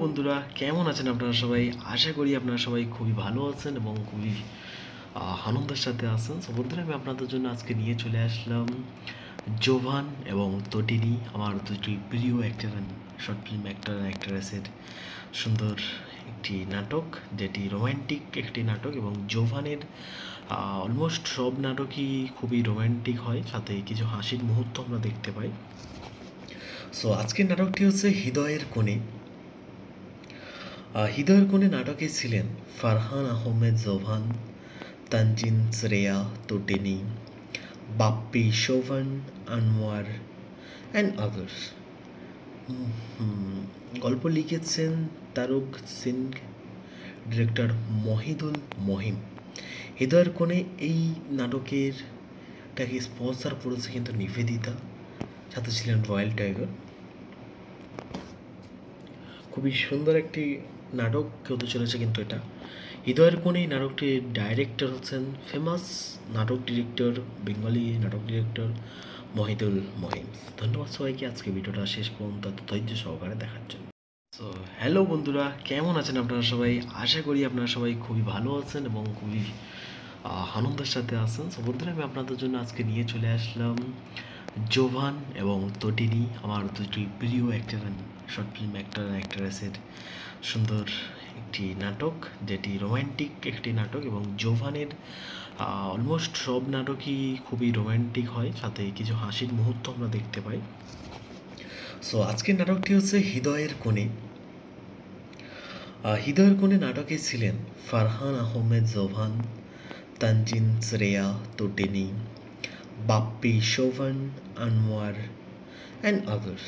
বন্ধুরা, কেমন আছেন আপনারা সবাই? আশা করি আপনারা সবাই খুবই ভালো আছেন এবং খুবই আনন্দের সাথে আছেন। সো বন্ধুরা, আমি আপনাদের জন্য আজকে নিয়ে চলে আসলাম জোভান এবং তটিনী, আমার দুটি প্রিয় actor and short film actor and অ্যাক্ট্রেসের সুন্দর একটি নাটক, যেটি রোমান্টিক একটি নাটক। এবং জোভানের অলমোস্ট সব নাটকই খুবই রোমান্টিক হয়, সাথে কিছু হাসির মুহূর্ত আমরা দেখতে পাই। সো আজকের নাটকটি হচ্ছে হৃদয়ের কোণে। হৃদয়ের কোণে নাটকে ছিলেন ফারহান আহমেদ জোভান, তানজিন শ্রেয়া তটিনী, বাপ্পি শোভন, আনোয়ার অ্যান্ড আদার্স। গল্প লিখেছেন তারক সিং, ডিরেক্টর মহিদুল মহিম। হৃদয়ের কোণে এই নাটকেরটাকে স্পন্সর করেছে কিন্তু নিবেদিতা, সাথে ছিলেন রয়্যাল টাইগার। খুবই সুন্দর একটি নাটক হতে চলেছে কিন্তু এটা। হৃদয়ের কোণে এই নাটকটির ডাইরেক্টর হচ্ছেন ফেমাস নাটক ডিরেক্টর, বেঙ্গলি নাটক ডিরেক্টর মহিদুল মহিম। ধন্যবাদ সবাইকে আজকে ভিডিওটা শেষ পর্যন্ত ধৈর্য সহকারে দেখার জন্য। সো হ্যালো বন্ধুরা, কেমন আছেন আপনারা সবাই? আশা করি আপনারা সবাই খুবই ভালো আছেন এবং খুবই আনন্দের সাথে আছেন। সো বন্ধুরা, আমি আপনাদের জন্য আজকে নিয়ে চলে আসলাম জোভান এবং তটিনী, আমার দুটি প্রিয় actor and short film actor and অ্যাক্ট্রেসের সুন্দর একটি নাটক, যেটি রোমান্টিক একটি নাটক। এবং জোভানের অলমোস্ট সব নাটকই খুবই রোমান্টিক হয়, সাথে কিছু হাসির মুহূর্ত আমরা দেখতে পাই। সো আজকের নাটকটি হচ্ছে হৃদয়ের কোণে। হৃদয়ের কোণে নাটকে ছিলেন ফারহান আহমেদ জোভান, তানজিন শ্রেয়া তটিনী, বাপ্পি শোভন, আনোয়ার অ্যান্ড আদার্স।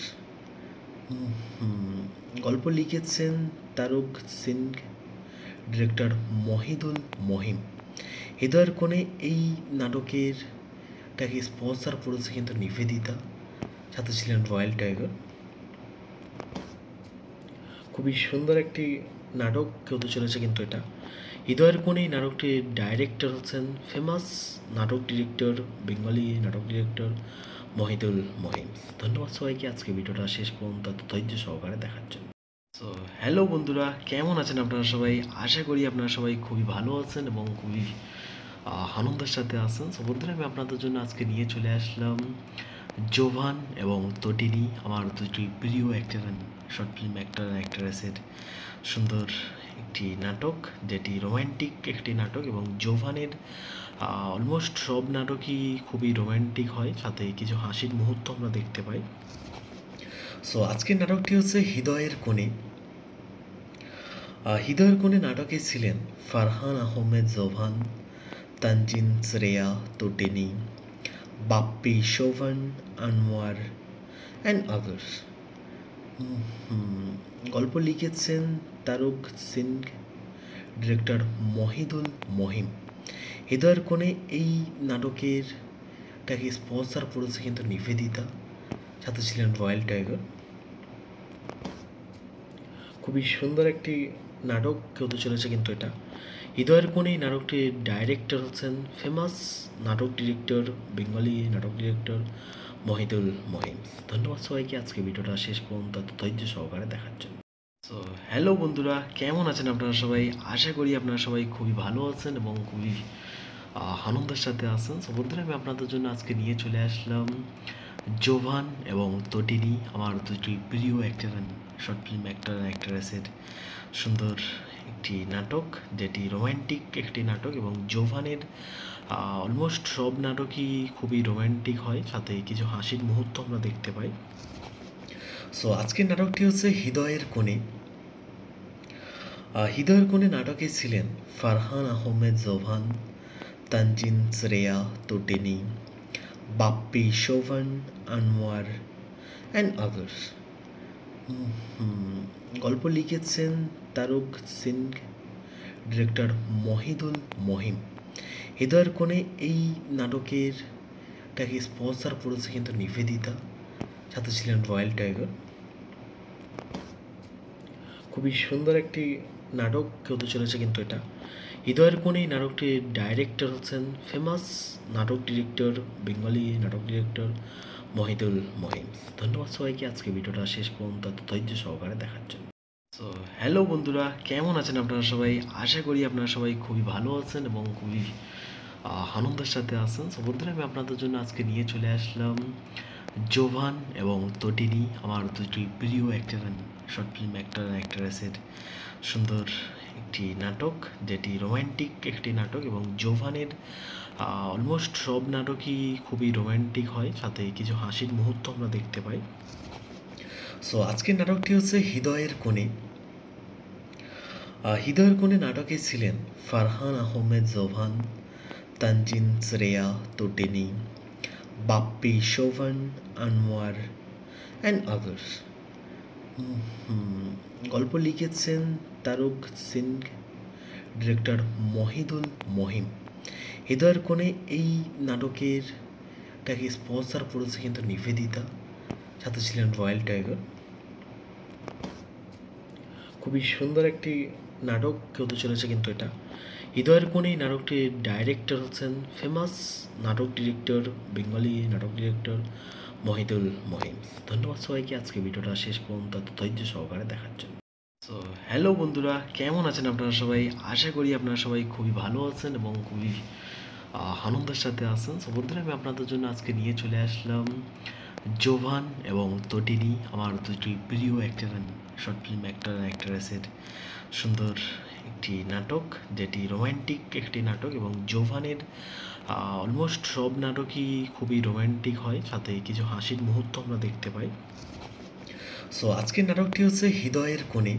গল্প লিখেছেন তারক সিং, ডিরেক্টর মহিদুল মহিম। হৃদয়ের কোণে এই নাটকেরটাকে স্পন্সর করেছে কিন্তু নিবেদিতা, সাথে ছিলেন রয়্যাল টাইগার। খুবই সুন্দর একটি নাটক হতে চলেছে কিন্তু এটা। হৃদয়ের কোণে এই নাটকটির ডাইরেক্টর হচ্ছেন ফেমাস নাটক ডিরেক্টর, বেঙ্গলি নাটক ডিরেক্টর মহিদুল মহিম। ধন্যবাদ সবাইকে আজকে ভিডিওটা শেষ পর্যন্ত ধৈর্য সহকারে দেখার জন্য। সো হ্যালো বন্ধুরা, কেমন আছেন আপনারা সবাই? আশা করি আপনারা সবাই খুবই ভালো আছেন এবং খুবই আনন্দের সাথে আছেন। সো বন্ধুরা, আমি আপনাদের জন্য আজকে নিয়ে চলে আসলাম জোভান এবং তটিনী, আমার দুটি প্রিয় actor and short film actor and অ্যাক্ট্রেসের সুন্দর একটি নাটক, যেটি রোমান্টিক একটি নাটক। এবং জোভানের অলমোস্ট সব নাটকই খুবই রোমান্টিক হয়, সাথে কিছু হাসির মুহূর্ত আমরা দেখতে পাই। সো আজকের নাটকটি হচ্ছে হৃদয়ের কোণে। হৃদয়ের কোণে নাটকে ছিলেন ফারহান আহমেদ জোভান, তানজিন শ্রেয়া তটিনী, বাপ্পি শোভন, আনোয়ার অ্যান্ড আদার্স। গল্প লিখেছেন তারক সিং, ডিরেক্টর মহিদুল মহিম। হৃদয়ের কোণে এই নাটকেরটাকে স্পন্সর করেছে কিন্তু নিবেদিতা, সাথে ছিলেন রয়্যাল টাইগার। খুবই সুন্দর একটি নাটক হতে চলেছে কিন্তু এটা। হৃদয়ের কোণে এই নাটকটির ডাইরেক্টর হচ্ছেন ফেমাস নাটক ডিরেক্টর, বেঙ্গলি নাটক ডিরেক্টর মহিদুল মহিম। ধন্যবাদ সবাইকে আজকে ভিডিওটা শেষ পর্যন্ত ধৈর্য সহকারে দেখার জন্য। সো হ্যালো বন্ধুরা, কেমন আছেন আপনারা সবাই? আশা করি আপনারা সবাই খুবই ভালো আছেন এবং খুবই আনন্দের সাথে আছেন। সো বন্ধুরা, আমি আপনাদের জন্য আজকে নিয়ে চলে আসলাম জোভান এবং তটিনী, আমার দুটি প্রিয় actor and short film actor and অ্যাক্ট্রেসের সুন্দর একটি নাটক, যেটি রোমান্টিক একটি নাটক। এবং জোভানের অলমোস্ট সব নাটকই খুবই রোমান্টিক হয়, সাথে কিছু হাসির মুহূর্ত আমরা দেখতে পাই। সো আজকের নাটকটি হচ্ছে হৃদয়ের কোণে। হৃদয়ের কোণে নাটকে ছিলেন ফারহান আহমেদ জোভান, তানজিন শ্রেয়া তটিনী, বাপ্পি শোভন, আনোয়ার অ্যান্ড আদার্স। গল্প লিখেছেন তারক সিং, ডিরেক্টর মহিদুল মহিম। হৃদয়ের কোণে এই নাটকেরটাকে স্পন্সর করেছে কিন্তু নিবেদিতা, সাথে ছিলেন রয়্যাল টাইগার। খুবই সুন্দর একটি নাটক হতে চলেছে কিন্তু এটা। হৃদয়ের কোণে এই নাটকটির ডাইরেক্টর হচ্ছেন ফেমাস নাটক ডিরেক্টর, বেঙ্গলি নাটক ডিরেক্টর মহিদুল মহিম। ধন্যবাদ সবাইকে আজকে ভিডিওটা শেষ পর্যন্ত ধৈর্য সহকারে দেখার জন্য। সো হ্যালো বন্ধুরা, কেমন আছেন আপনারা সবাই? আশা করি আপনারা সবাই খুবই ভালো আছেন এবং খুবই আনন্দের সাথে আছেন। সো বন্ধুরা, আমি আপনাদের জন্য আজকে নিয়ে চলে আসলাম জোভান এবং তটিনী, আমার দুটি প্রিয় অ্যাক্টর শর্ট ফিল্ম অ্যাক্টর অ্যাক্ট্রেসের সুন্দর একটি নাটক, যেটি রোমান্টিক একটি নাটক। এবং জোভানের অলমোস্ট সব নাটকই খুবই রোমান্টিক হয়, সাথে কিছু হাসির মুহূর্ত আমরা দেখতে পাই। সো আজকের নাটকটি হচ্ছে হৃদয়ের কোণে। হৃদয়ের কোণে নাটকে ছিলেন ফারহান আহমেদ জোভান, তানজিন শ্রেয়া তটিনী, বাপ্পি শোভন, আনোয়ার অ্যান্ড আদার্স। গল্প লিখেছেন তারক সিং, ডিরেক্টর মহিদুল মহিম। হৃদয়ের কোণে এই নাটকেরটাকে স্পন্সর করেছে কিন্তু নিবেদিতা, সাথে ছিলেন রয়্যাল টাইগার। খুবই সুন্দর একটি নাটক হতে চলেছে কিন্তু এটা। হৃদয়ের কোণে এই নাটকটির ডাইরেক্টর হচ্ছেন ফেমাস নাটক ডিরেক্টর, বেঙ্গলি নাটক ডিরেক্টর মহিদুল মহিম। ধন্যবাদ সবাইকে আজকে ভিডিওটা শেষ পর্যন্ত ধৈর্য সহকারে দেখার জন্য। সো হ্যালো বন্ধুরা, কেমন আছেন আপনারা সবাই? আশা করি আপনারা সবাই খুবই ভালো আছেন এবং খুবই আনন্দের সাথে আছেন। সো বন্ধুরা, আমি আপনাদের জন্য আজকে নিয়ে চলে আসলাম জোভান এবং তটিনী, আমার দুটি প্রিয় অ্যাক্টর শর্ট ফিল্ম অ্যাক্টর অ্যাক্ট্রেসের সুন্দর একটি নাটক, যেটি রোমান্টিক একটি নাটক। এবং জোভানের অলমোস্ট সব নাটকই খুবই রোমান্টিক হয়, সাথে কিছু হাসির মুহূর্ত আমরা দেখতে পাই। সো আজকের নাটকটি হচ্ছে হৃদয়ের কোণে।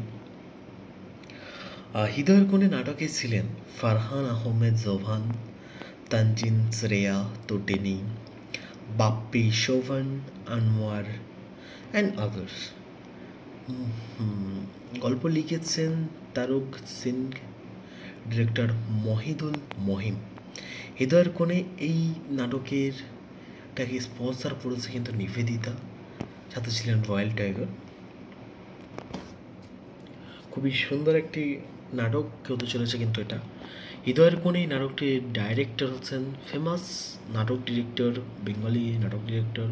হৃদয়ের কোণে নাটকে ছিলেন ফারহান আহমেদ জোভান, তানজিন শ্রেয়া তটিনী, বাপ্পি শোভন, আনোয়ার অ্যান্ড আদার্স। গল্প লিখেছেন তারক সিং, ডিরেক্টর মহিদুল মহিম। হৃদয়ের কোণে এই নাটকেরটাকে স্পন্সর করেছে কিন্তু নিবেদিতা, সাথে ছিলেন রয়্যাল টাইগার। খুবই সুন্দর একটি নাটক হতে চলেছে কিন্তু এটা। হৃদয়ের কোণে এই নাটকটির ডাইরেক্টর হচ্ছেন ফেমাস নাটক ডিরেক্টর, বেঙ্গলি নাটক ডিরেক্টর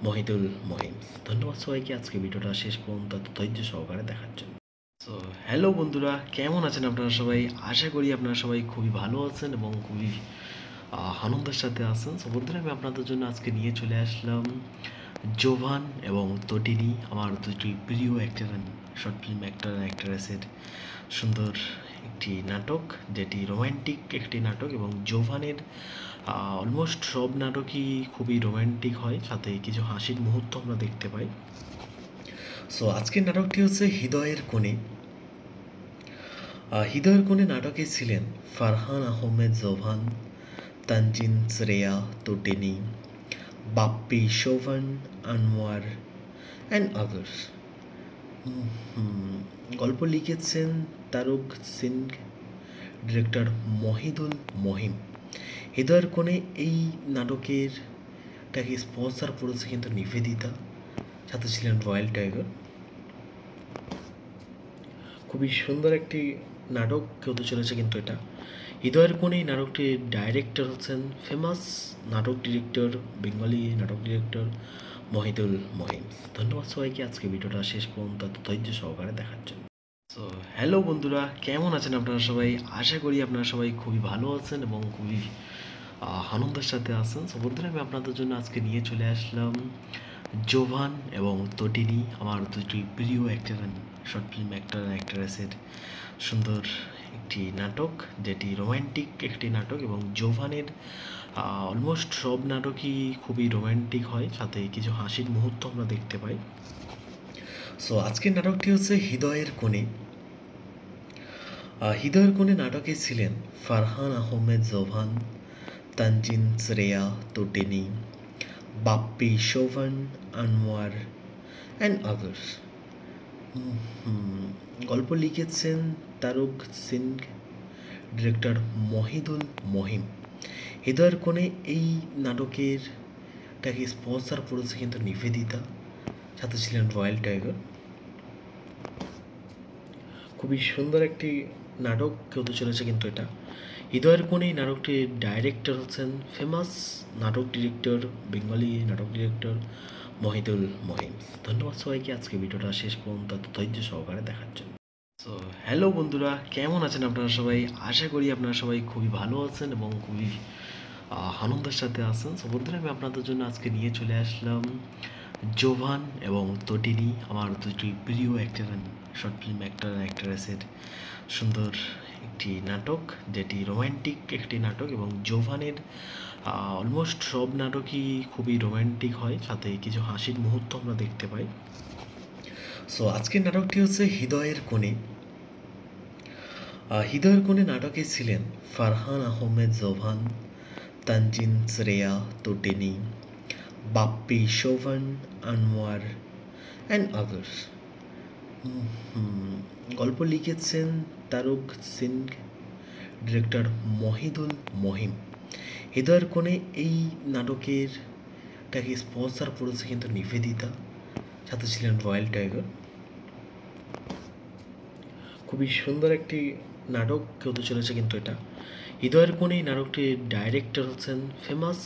মহিদুল মহিম। ধন্যবাদ সবাইকে আজকে ভিডিওটা শেষ পর্যন্ত ধৈর্য সহকারে দেখার জন্য। সো হ্যালো বন্ধুরা, কেমন আছেন আপনারা সবাই? আশা করি আপনারা সবাই খুবই ভালো আছেন এবং খুবই আনন্দের সাথে আছেন। সো বন্ধুরা, আমি আপনাদের জন্য আজকে নিয়ে চলে আসলাম জোভান এবং তটিনী, আমার দুটি প্রিয় অ্যাক্টর শর্ট ফিল্ম অ্যাক্টর অ্যাক্ট্রেসের সুন্দর একটি নাটক, যেটি রোমান্টিক একটি নাটক। এবং জোভানের অলমোস্ট সব নাটকই খুবই রোমান্টিক হয়, সাথে কিছু হাসির মুহূর্ত আমরা দেখতে পাই। সো আজকের নাটকটি হচ্ছে হৃদয়ের কোণে। হৃদয়ের কোণে নাটকে ছিলেন ফারহান আহমেদ জোভান, তানজিন শ্রেয়া তটিনী, বাপ্পি শোভন, আনোয়ার অ্যান্ড আদার্স। গল্প লিখেছেন তারক সিং, ডিরেক্টর মহিদুল মহিম। হৃদয়ের কোণে এই নাটকেরটাকে স্পন্সর করেছে কিন্তু নিবেদিতা, সাথে ছিলেন রয়্যাল টাইগার। খুবই সুন্দর একটি নাটক হতে চলেছে কিন্তু এটা। হৃদয়ের কোণে এই নাটকটির ডাইরেক্টর হচ্ছেন ফেমাস নাটক ডিরেক্টর, বেঙ্গলি নাটক ডিরেক্টর মহিদুল মহিম। ধন্যবাদ সবাইকে আজকে ভিডিওটা শেষ পর্যন্ত ধৈর্য সহকারে দেখার জন্য। সো হ্যালো বন্ধুরা, কেমন আছেন আপনারা সবাই? আশা করি আপনারা সবাই খুবই ভালো আছেন এবং খুবই আনন্দের সাথে আছেন। সো বন্ধুরা, আমি আপনাদের জন্য আজকে নিয়ে চলে আসলাম জোভান এবং তটিনী, আমার দুটি প্রিয় অ্যাক্টর শর্ট ফিল্ম অ্যাক্টর অ্যাক্ট্রেসের সুন্দর একটি নাটক, যেটি রোমান্টিক একটি নাটক। এবং জোভানের অলমোস্ট সব নাটকই খুবই রোমান্টিক হয়, সাথে কিছু হাসির মুহূর্ত আমরা দেখতে পাই। সো আজকের নাটকটি হচ্ছে হৃদয়ের কোণে। হৃদয়ের কোণে নাটকে ছিলেন ফারহান আহমেদ জোভান, তানজিন শ্রেয়া তটিনী, বাপ্পি শোভন, আনোয়ার অ্যান্ড আদার্স। গল্প লিখেছেন তারক সিং, ডিরেক্টর মহিদুল মহিম। হৃদয়ের কোণে এই নাটকেরটাকে স্পন্সর করেছে কিন্তু নিবেদিতা, সাথে ছিলেন রয়্যাল টাইগার। খুবই সুন্দর একটি নাটক হতে চলেছে কিন্তু এটা। হৃদয়ের কোণে এই নাটকটির ডাইরেক্টর হচ্ছেন ফেমাস নাটক ডিরেক্টর, বেঙ্গলি নাটক ডিরেক্টর মহিদুল মহিম। ধন্যবাদ সবাইকে আজকে ভিডিওটা শেষ পর্যন্ত ধৈর্য সহকারে দেখার জন্য। সো হ্যালো বন্ধুরা, কেমন আছেন আপনারা সবাই? আশা করি আপনারা সবাই খুবই ভালো আছেন এবং খুবই আনন্দের সাথে আছেন। সো বন্ধুরা, আমি আপনাদের জন্য আজকে নিয়ে চলে আসলাম জোভান এবং তটিনী, আমার দুটি প্রিয় actor and short film actor and অ্যাক্ট্রেসের সুন্দর একটি নাটক, যেটি রোম্যান্টিক একটি নাটক। এবং জোভানের অলমোস্ট সব নাটকই খুবই রোম্যান্টিক হয়, সাথে কিছু হাসির মুহূর্ত আমরা দেখতে পাই। সো আজকের নাটকটি হচ্ছে হৃদয়ের কোণে। হৃদয়ের কোণে নাটকে ছিলেন ফারহান আহমেদ জোভান, তানজিন শ্রেয়া তোটেনি, বাপ্পি শোভন, আনোয়ার অ্যান্ড আদার্স। গল্প লিখেছেন তারক সিং, ডিরেক্টর মহিদুল মহিম। হৃদয়ের কোণে এই নাটকেরটাকে স্পন্সর করেছে কিন্তু নিবেদিতা, সাথে ছিলেন রয়্যাল টাইগার। খুবই সুন্দর একটি নাটক হতে চলেছে কিন্তু এটা। হৃদয়ের কোণে এই নাটকটির ডাইরেক্টর হচ্ছেন ফেমাস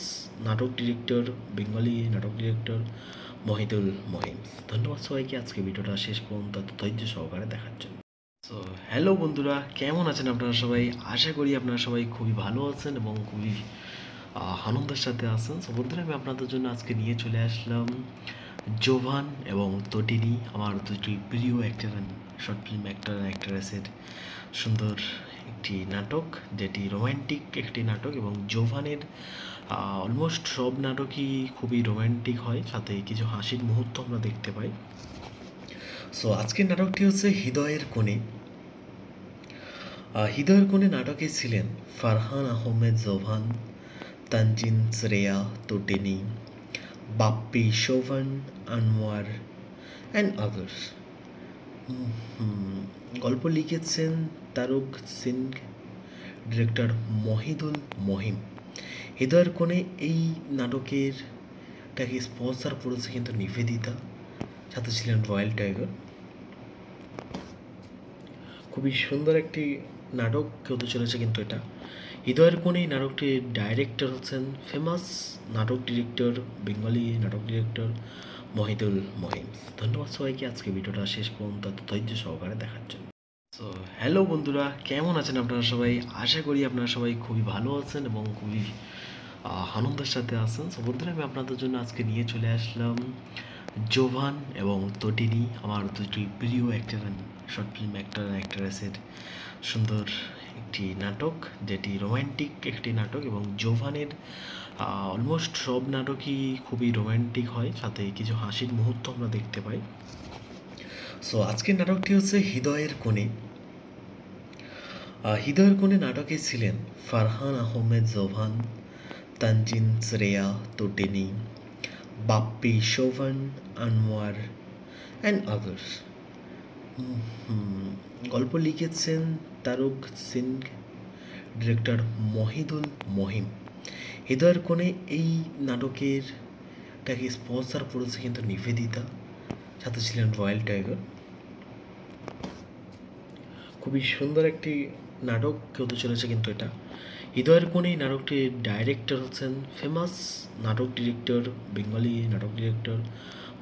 নাটক ডিরেক্টর, বেঙ্গলি নাটক ডিরেক্টর মহিদুল মহিম। ধন্যবাদ সবাইকে আজকে ভিডিওটা শেষ পর্যন্ত ধৈর্য সহকারে দেখার জন্য। সো হ্যালো বন্ধুরা, কেমন আছেন আপনারা সবাই? আশা করি আপনারা সবাই খুবই ভালো আছেন এবং খুবই আনন্দের সাথে আছেন। সো বন্ধুরা, আমি আপনাদের জন্য আজকে নিয়ে চলে আসলাম জোভান এবং তটিনী, আমার দুটি প্রিয় actor and short film actor and অ্যাক্ট্রেসের সুন্দর একটি নাটক, যেটি রোম্যান্টিক একটি নাটক। এবং জোভানের অলমোস্ট সব নাটকই খুবই রোম্যান্টিক হয়, সাথে কিছু হাসির মুহূর্ত আমরা দেখতে পাই। সো আজকের নাটকটি হচ্ছে হৃদয়ের কোণে। হৃদয়ের কোণে নাটকে ছিলেন ফারহান আহমেদ জোভান, তানজিন শ্রেয়া তোটেনি, বাপ্পি শোভন, আনোয়ার অ্যান্ড আদার্স। গল্প লিখেছেন তারক সিং, ডিরেক্টর মহিদুল মহিম। হৃদয়ের কোণে এই নাটকেরটাকে স্পন্সর করেছে কিন্তু নিবেদিতা, সাথে ছিলেন রয়্যাল টাইগার। খুবই সুন্দর একটি নাটক হতে চলেছে কিন্তু এটা। হৃদয়ের কোণে এই নাটকটির ডাইরেক্টর হচ্ছেন ফেমাস নাটক ডিরেক্টর, বেঙ্গলি নাটক ডিরেক্টর মহিদুল মহিম। ধন্যবাদ সবাইকে আজকে ভিডিওটা শেষ পর্যন্ত ধৈর্য সহকারে দেখার জন্য। সো হ্যালো বন্ধুরা, কেমন আছেন আপনারা সবাই? আশা করি আপনারা সবাই খুবই ভালো আছেন এবং খুবই আনন্দের সাথে আছেন। সো বন্ধুরা, আমি আপনাদের জন্য আজকে নিয়ে চলে আসলাম জোভান এবং তটিনী, আমার দুটি প্রিয় actor and short film actor and অ্যাক্ট্রেসের সুন্দর একটি নাটক, যেটি রোম্যান্টিক একটি নাটক। এবং জোভানের অলমোস্ট সব নাটকই খুবই রোম্যান্টিক হয়, সাথে কিছু হাসির মুহূর্ত আমরা দেখতে পাই। সো আজকের নাটকটি হচ্ছে হৃদয়ের কোণে। হৃদয়ের কোণে নাটকে ছিলেন ফারহান আহমেদ জোভান, তানজিন শ্রেয়া তোটেনি, বাপ্পি শোভন, আনোয়ার অ্যান্ড আদার্স। গল্প লিখেছেন তারক সিং, ডিরেক্টর মহিদুল মহিম। হৃদয়ের কোণে এই নাটকেরটাকে স্পন্সর করেছে কিন্তু নিবেদিতা, সাথে ছিলেন রয়্যাল টাইগার। খুবই সুন্দর একটি নাটক হতে চলেছে কিন্তু এটা। হৃদয়ের কোণে এই নাটকটির ডাইরেক্টর হচ্ছেন ফেমাস নাটক ডিরেক্টর, বেঙ্গলি নাটক ডিরেক্টর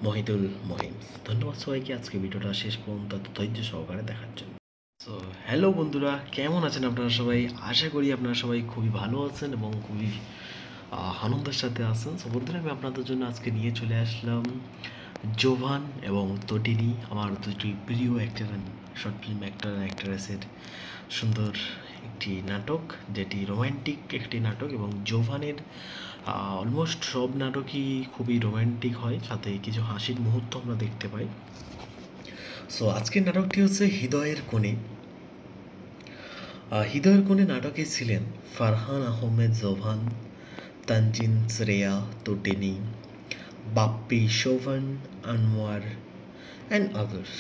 মহিদুল মহিম। ধন্যবাদ সবাইকে আজকে ভিডিওটা শেষ পর্যন্ত ধৈর্য সহকারে দেখার জন্য। সো হ্যালো বন্ধুরা, কেমন আছেন আপনারা সবাই? আশা করি আপনারা সবাই খুবই ভালো আছেন এবং খুবই আনন্দের সাথে আছেন। সো বন্ধুরা, আমি আপনাদের জন্য আজকে নিয়ে চলে আসলাম জোভান এবং তটিনী, আমার দুটি প্রিয় actor and short film actor and অ্যাক্ট্রেসের সুন্দর একটি নাটক, যেটি রোম্যান্টিক একটি নাটক। এবং জোভানের অলমোস্ট সব নাটকই খুবই রোম্যান্টিক হয়, সাথে কিছু হাসির মুহূর্ত আমরা দেখতে পাই। সো আজকের নাটকটি হচ্ছে হৃদয়ের কোণে। হৃদয়ের কোণে নাটকে ছিলেন ফারহান আহমেদ জোভান, তানজিন শ্রেয়া তোটেনি, বাপ্পি শোভন, আনোয়ার অ্যান্ড আদার্স।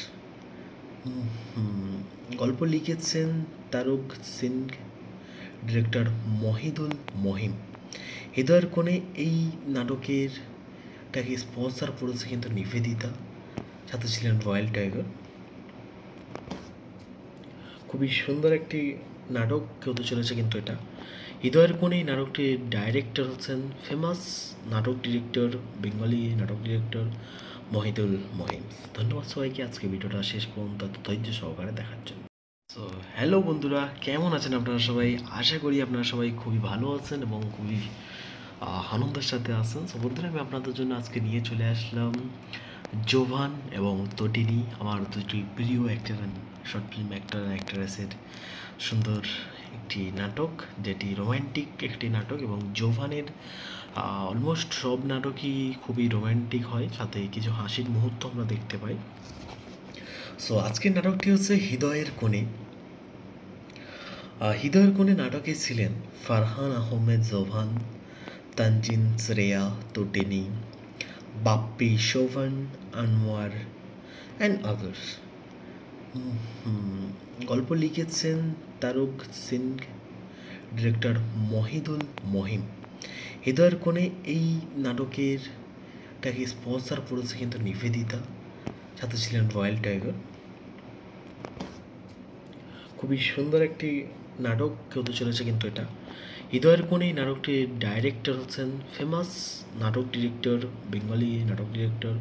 গল্প লিখেছেন তারক সিং, ডিরেক্টর মহিদুল মহিম। হৃদয়ের কোণে এই নাটকেরটাকে স্পন্সর করেছে কিন্তু নিবেদিতা, সাথে ছিলেন রয়্যাল টাইগার। খুবই সুন্দর একটি নাটক হতে চলেছে কিন্তু এটা। হৃদয়ের কোণে এই নাটকটির ডাইরেক্টর হচ্ছেন ফেমাস নাটক ডিরেক্টর, বেঙ্গলি নাটক ডিরেক্টর মহিদুল মহিম। ধন্যবাদ সবাইকে আজকে ভিডিওটা শেষ পর্যন্ত ধৈর্য সহকারে দেখার জন্য। সো হ্যালো বন্ধুরা, কেমন আছেন আপনারা সবাই? আশা করি আপনারা সবাই খুবই ভালো আছেন এবং খুবই আনন্দের সাথে আছেন। সো বন্ধুরা, আমি আপনাদের জন্য আজকে নিয়ে চলে আসলাম জোভান এবং তটিনী, আমার দুটি প্রিয় actor and short film actor and অ্যাক্ট্রেসের সুন্দর একটি নাটক, যেটি রোম্যান্টিক একটি নাটক। এবং জোভানের অলমোস্ট সব নাটকই খুবই রোম্যান্টিক হয়, সাথে কিছু হাসির মুহূর্ত আমরা দেখতে পাই। সো আজকের নাটকটি হচ্ছে হৃদয়ের কোণে। হৃদয়ের কোণে নাটকে ছিলেন ফারহান আহমেদ জোভান, তানজিন শ্রেয়া তোটেনি, বাপ্পি শোভন, আনোয়ার অ্যান্ড আদার্স। গল্প লিখেছেন তারক সিং, ডিরেক্টর মহিদুল মহিম। হৃদয়ের কোণে এই নাটকেরটাকে স্পন্সর করেছে কিন্তু নিবেদিতা, সাথে ছিলেন রয়্যাল টাইগার। খুবই সুন্দর একটি নাটক হতে চলেছে কিন্তু এটা। হৃদয়ের কোণে এই নাটকটির ডাইরেক্টর হচ্ছেন ফেমাস নাটক ডিরেক্টর, বেঙ্গলি নাটক ডিরেক্টর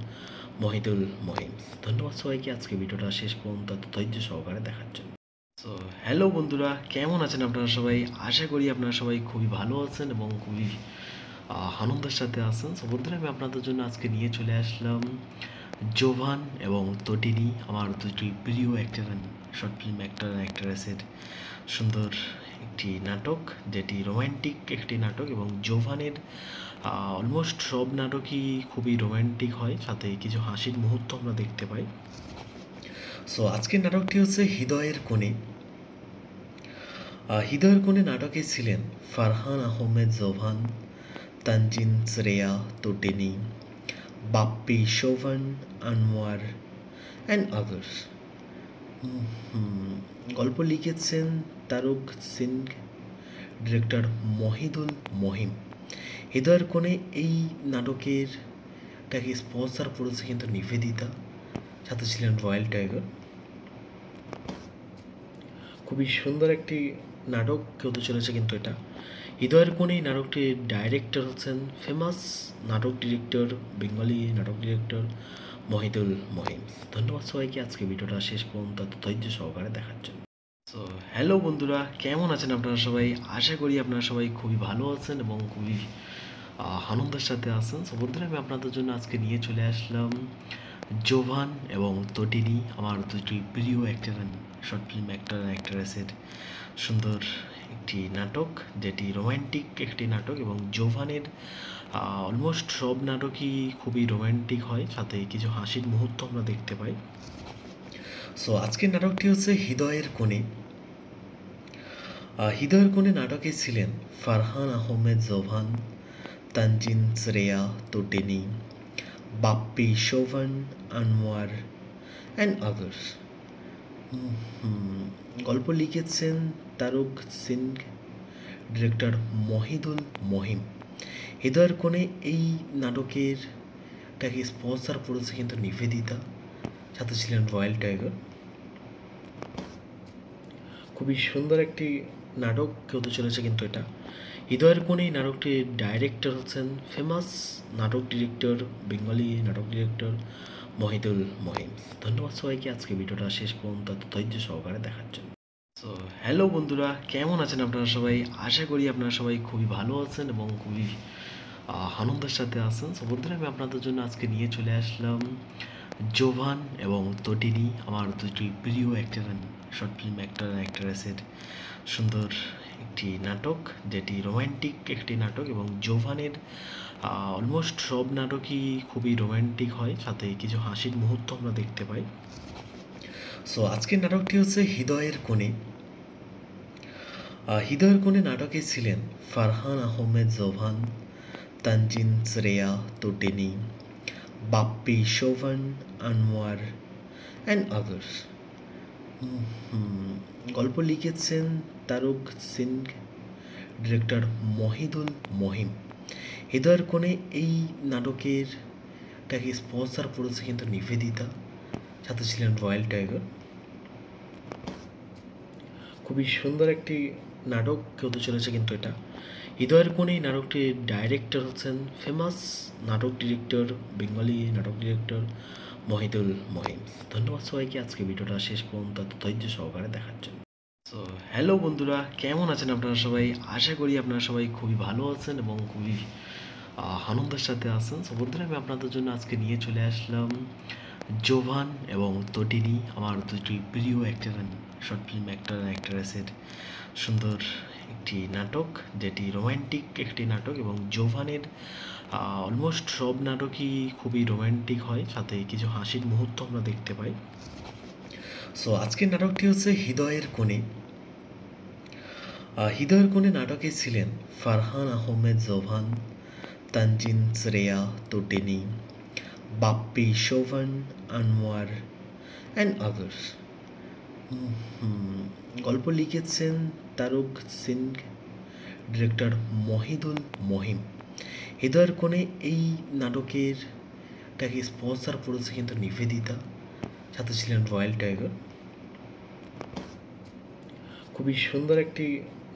মহিদুল মহিম। ধন্যবাদ সবাইকে আজকে ভিডিওটা শেষ পর্যন্ত ধৈর্য সহকারে দেখার জন্য। সো হ্যালো বন্ধুরা, কেমন আছেন আপনারা সবাই? আশা করি আপনারা সবাই খুবই ভালো আছেন এবং খুবই আনন্দের সাথে আছেন। সো বন্ধুরা, আমি আপনাদের জন্য আজকে নিয়ে চলে আসলাম জোভান এবং তটিনী, আমার দুটি প্রিয় actor and short film actor and অ্যাক্ট্রেসের সুন্দর একটি নাটক, যেটি রোম্যান্টিক একটি নাটক। এবং জোভানের অলমোস্ট সব নাটকই খুবই রোম্যান্টিক হয়, সাথে কিছু হাসির মুহূর্ত আমরা দেখতে পাই। সো আজকের নাটকটি হচ্ছে হৃদয়ের কোণে। হৃদয়ের কোণে নাটকে ছিলেন ফারহান আহমেদ জোভান, তানজিন শ্রেয়া তোটেনি, বাপ্পি শোভন, আনোয়ার অ্যান্ড আদার্স। গল্প লিখেছেন তারক সিং, ডিরেক্টর মহিদুল মহিম। হৃদয়ের কোণে এই নাটকেরটাকে স্পন্সর করেছে কিন্তু নিবেদিতা, সাথে ছিলেন রয়্যাল টাইগার। খুবই সুন্দর একটি নাটক হতে চলেছে কিন্তু এটা। হৃদয়ের কোণে এই নাটকটির ডাইরেক্টর হচ্ছেন ফেমাস নাটক ডিরেক্টর, বেঙ্গলি নাটক ডিরেক্টর মহিদুল মহিম। ধন্যবাদ সবাইকে আজকে ভিডিওটা শেষ পর্যন্ত ধৈর্য সহকারে দেখার জন্য। সো হ্যালো বন্ধুরা, কেমন আছেন আপনারা সবাই? আশা করি আপনারা সবাই খুবই ভালো আছেন এবং খুবই আনন্দের সাথে আছেন। সো বন্ধুরা, আমি আপনাদের জন্য আজকে নিয়ে চলে আসলাম জোভান এবং তটিনী, আমার দুটি প্রিয় actor and short film actor and অ্যাক্ট্রেসের সুন্দর একটি নাটক, যেটি রোম্যান্টিক একটি নাটক। এবং জোভানের অলমোস্ট সব নাটকই খুবই রোম্যান্টিক হয়, সাথে কিছু হাসির মুহূর্ত আমরা দেখতে পাই। সো আজকের নাটকটি হচ্ছে হৃদয়ের কোণে। হৃদয়ের কোণে নাটকে ছিলেন ফারহান আহমেদ জোভান, তানজিন শ্রেয়া তোটেনি, বাপ্পি শোভন, আনোয়ার অ্যান্ড আদার্স। গল্প লিখেছেন তারক সিং, ডিরেক্টর মহিদুল মহিম। হৃদয়ের কোণে এই নাটকেরটাকে স্পন্সর করেছে কিন্তু নিবেদিতা, সাথে ছিলেন রয়্যাল টাইগার। খুবই সুন্দর একটি নাটক হতে চলেছে কিন্তু এটা। হৃদয়ের কোণে এই নাটকটির ডাইরেক্টর হচ্ছেন ফেমাস নাটক ডিরেক্টর, বেঙ্গলি নাটক ডিরেক্টর মহিদুল মহিম। ধন্যবাদ সবাইকে আজকে ভিডিওটা শেষ পর্যন্ত ধৈর্য সহকারে দেখার জন্য। সো হ্যালো বন্ধুরা, কেমন আছেন আপনারা সবাই? আশা করি আপনারা সবাই খুবই ভালো আছেন এবং খুবই আনন্দের সাথে আছেন। সো বন্ধুরা, আমি আপনাদের জন্য আজকে নিয়ে চলে আসলাম জোভান এবং তটিনী, আমার দুটি প্রিয় actor and short film actor and অ্যাক্ট্রেসের সুন্দর একটি নাটক, যেটি রোম্যান্টিক একটি নাটক। এবং জোভানের অলমোস্ট সব নাটকই খুবই রোম্যান্টিক হয়, সাথে কিছু হাসির মুহূর্ত আমরা দেখতে পাই। সো আজকের নাটকটি হচ্ছে হৃদয়ের কোণে। হৃদয়ের কোণে নাটকে ছিলেন ফারহান আহমেদ জোভান, তানজিন শ্রেয়া তোটেনি, বাপ্পি শোভন, আনোয়ার অ্যান্ড আদার্স। গল্প লিখেছেন তারক সিং, ডিরেক্টর মহিদুল মহিম। হৃদয়ের কোণে এই নাটকেরটাকে স্পন্সর করেছে কিন্তু নিবেদিতা, সাথে ছিলেন রয়্যাল টাইগার। খুবই সুন্দর একটি নাটক হতে চলেছে কিন্তু এটা। হৃদয়ের কোণে নাটকটির ডাইরেক্টর হচ্ছেন ফেমাস নাটক ডিরেক্টর, বেঙ্গলি নাটক ডিরেক্টর মহিদুল মহিম। ধন্যবাদ সবাইকে আজকে ভিডিওটা শেষ পর্যন্ত ধৈর্য সহকারে দেখার জন্য। সো হ্যালো বন্ধুরা, কেমন আছেন আপনারা সবাই? আশা করি আপনারা সবাই খুবই ভালো আছেন এবং খুবই আনন্দের সাথে আছেন। সো বন্ধুরা, আমি আপনাদের জন্য আজকে নিয়ে চলে আসলাম জোভান এবং তটিনী, আমার দুটি প্রিয় actor short film actor and অ্যাক্ট্রেসের সুন্দর একটি নাটক, যেটি রোম্যান্টিক একটি নাটক। এবং জোভানের অলমোস্ট সব নাটকই খুবই রোম্যান্টিক হয়, সাথে কিছু হাসির মুহূর্ত আমরা দেখতে পাই। সো আজকের নাটকটি হচ্ছে হৃদয়ের কোণে। হৃদয়ের কোণে নাটকে ছিলেন ফারহান আহমেদ জোভান, তানজিন শ্রেয়া তটিনী, বাপ্পি শোভন, আনোয়ার অ্যান্ড আদার্স। গল্প লিখেছেন তারক সিং, ডিরেক্টর মহিদুল মহিম। হৃদয়ের কোণে এই নাটকেরটাকে স্পন্সর করেছে কিন্তু নিবেদিতা, সাথে ছিলেন রয়্যাল টাইগার। খুবই সুন্দর একটি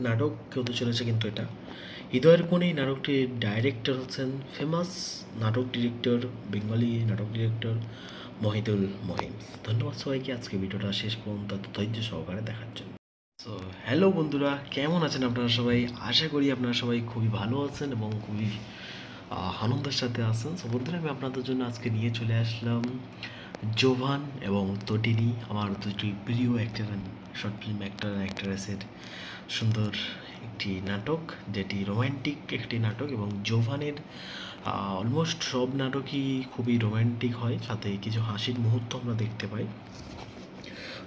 নাটক হতে চলেছে কিন্তু এটা। হৃদয়ের কোণে এই নাটকটির ডাইরেক্টর হচ্ছেন ফেমাস নাটক ডিরেক্টর, বেঙ্গলি নাটক ডিরেক্টর মহিদুল মহিম। ধন্যবাদ সবাইকে আজকে ভিডিওটা শেষ পর্যন্ত ধৈর্য সহকারে দেখার জন্য। সো হ্যালো বন্ধুরা, কেমন আছেন আপনারা সবাই? আশা করি আপনারা সবাই খুবই ভালো আছেন এবং খুবই আনন্দের সাথে আছেন। সো বন্ধুরা, আমি আপনাদের জন্য আজকে নিয়ে চলে আসলাম জোভান এবং তটিনী, আমার দুটি প্রিয় actor short film actor and অ্যাক্ট্রেসের সুন্দর একটি নাটক, যেটি রোম্যান্টিক একটি নাটক। এবং জোভানের অলমোস্ট সব নাটকই খুবই রোম্যান্টিক হয়, সাথে কিছু হাসির মুহূর্ত আমরা দেখতে পাই।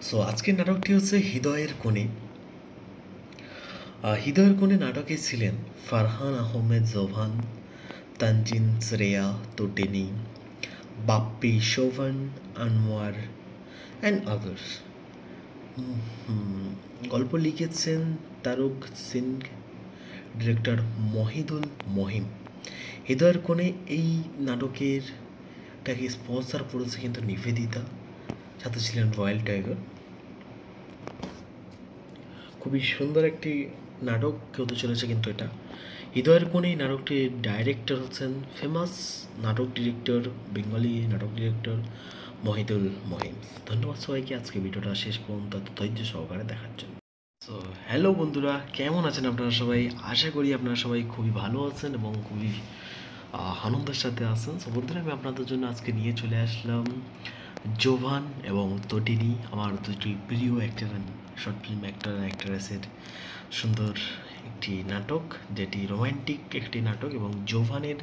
সো আজকের নাটকটি হচ্ছে হৃদয়ের কোণে। হৃদয়ের কোণে নাটকে ছিলেন ফারহান আহমেদ জোভান, তানজিন শ্রেয়া তটিনী, বাপ্পি শোভন, আনোয়ার অ্যান্ড আদার্স। গল্প লিখেছেন তারক সিং, ডিরেক্টর মহিদুল মহিম। হৃদয়ের কোণে এই নাটকেরটাকে স্পন্সর করেছে কিন্তু নিবেদিতা, সাথে ছিলেন রয়্যাল টাইগার। খুবই সুন্দর একটি নাটক হতে চলেছে কিন্তু এটা। হৃদয়ের কোণে এই নাটকটির ডাইরেক্টর হচ্ছেন ফেমাস নাটক ডিরেক্টর, বেঙ্গলি নাটক ডিরেক্টর মহিদুল মহিম। ধন্যবাদ সবাইকে আজকে ভিডিওটা শেষ পর্যন্ত ধৈর্য সহকারে দেখার জন্য। সো হ্যালো বন্ধুরা, কেমন আছেন আপনারা সবাই? আশা করি আপনারা সবাই খুবই ভালো আছেন এবং খুবই আনন্দের সাথে আছেন। সো বন্ধুরা, আমি আপনাদের জন্য আজকে নিয়ে চলে আসলাম জোভান এবং তটিনী, আমার দুটি প্রিয় actor short film actor and অ্যাক্ট্রেসের সুন্দর একটি নাটক, যেটি রোম্যান্টিক একটি নাটক। এবং জোভানের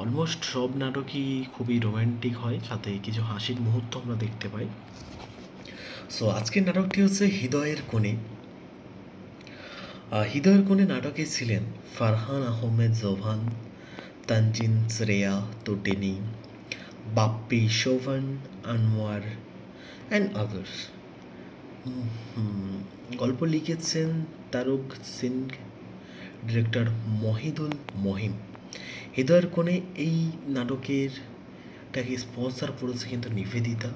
অলমোস্ট সব নাটকই খুবই রোম্যান্টিক হয়, সাথে কিছু হাসির মুহূর্ত আমরা দেখতে পাই। সো আজকের নাটকটি হচ্ছে হৃদয়ের কোণে। হৃদয়ের কোণে নাটকে ছিলেন ফারহান আহমেদ জোভান, তানজিন শ্রেয়া তটিনী, বাপ্পি শোভন, আনোয়ার অ্যান্ড আদার্স। গল্প লিখেছেন তারক সিং, ডিরেক্টর মহিদুল মহিম। হৃদয়ের কোণে এই নাটকেরটাকে স্পন্সর করেছে কিন্তু নিবেদিতা,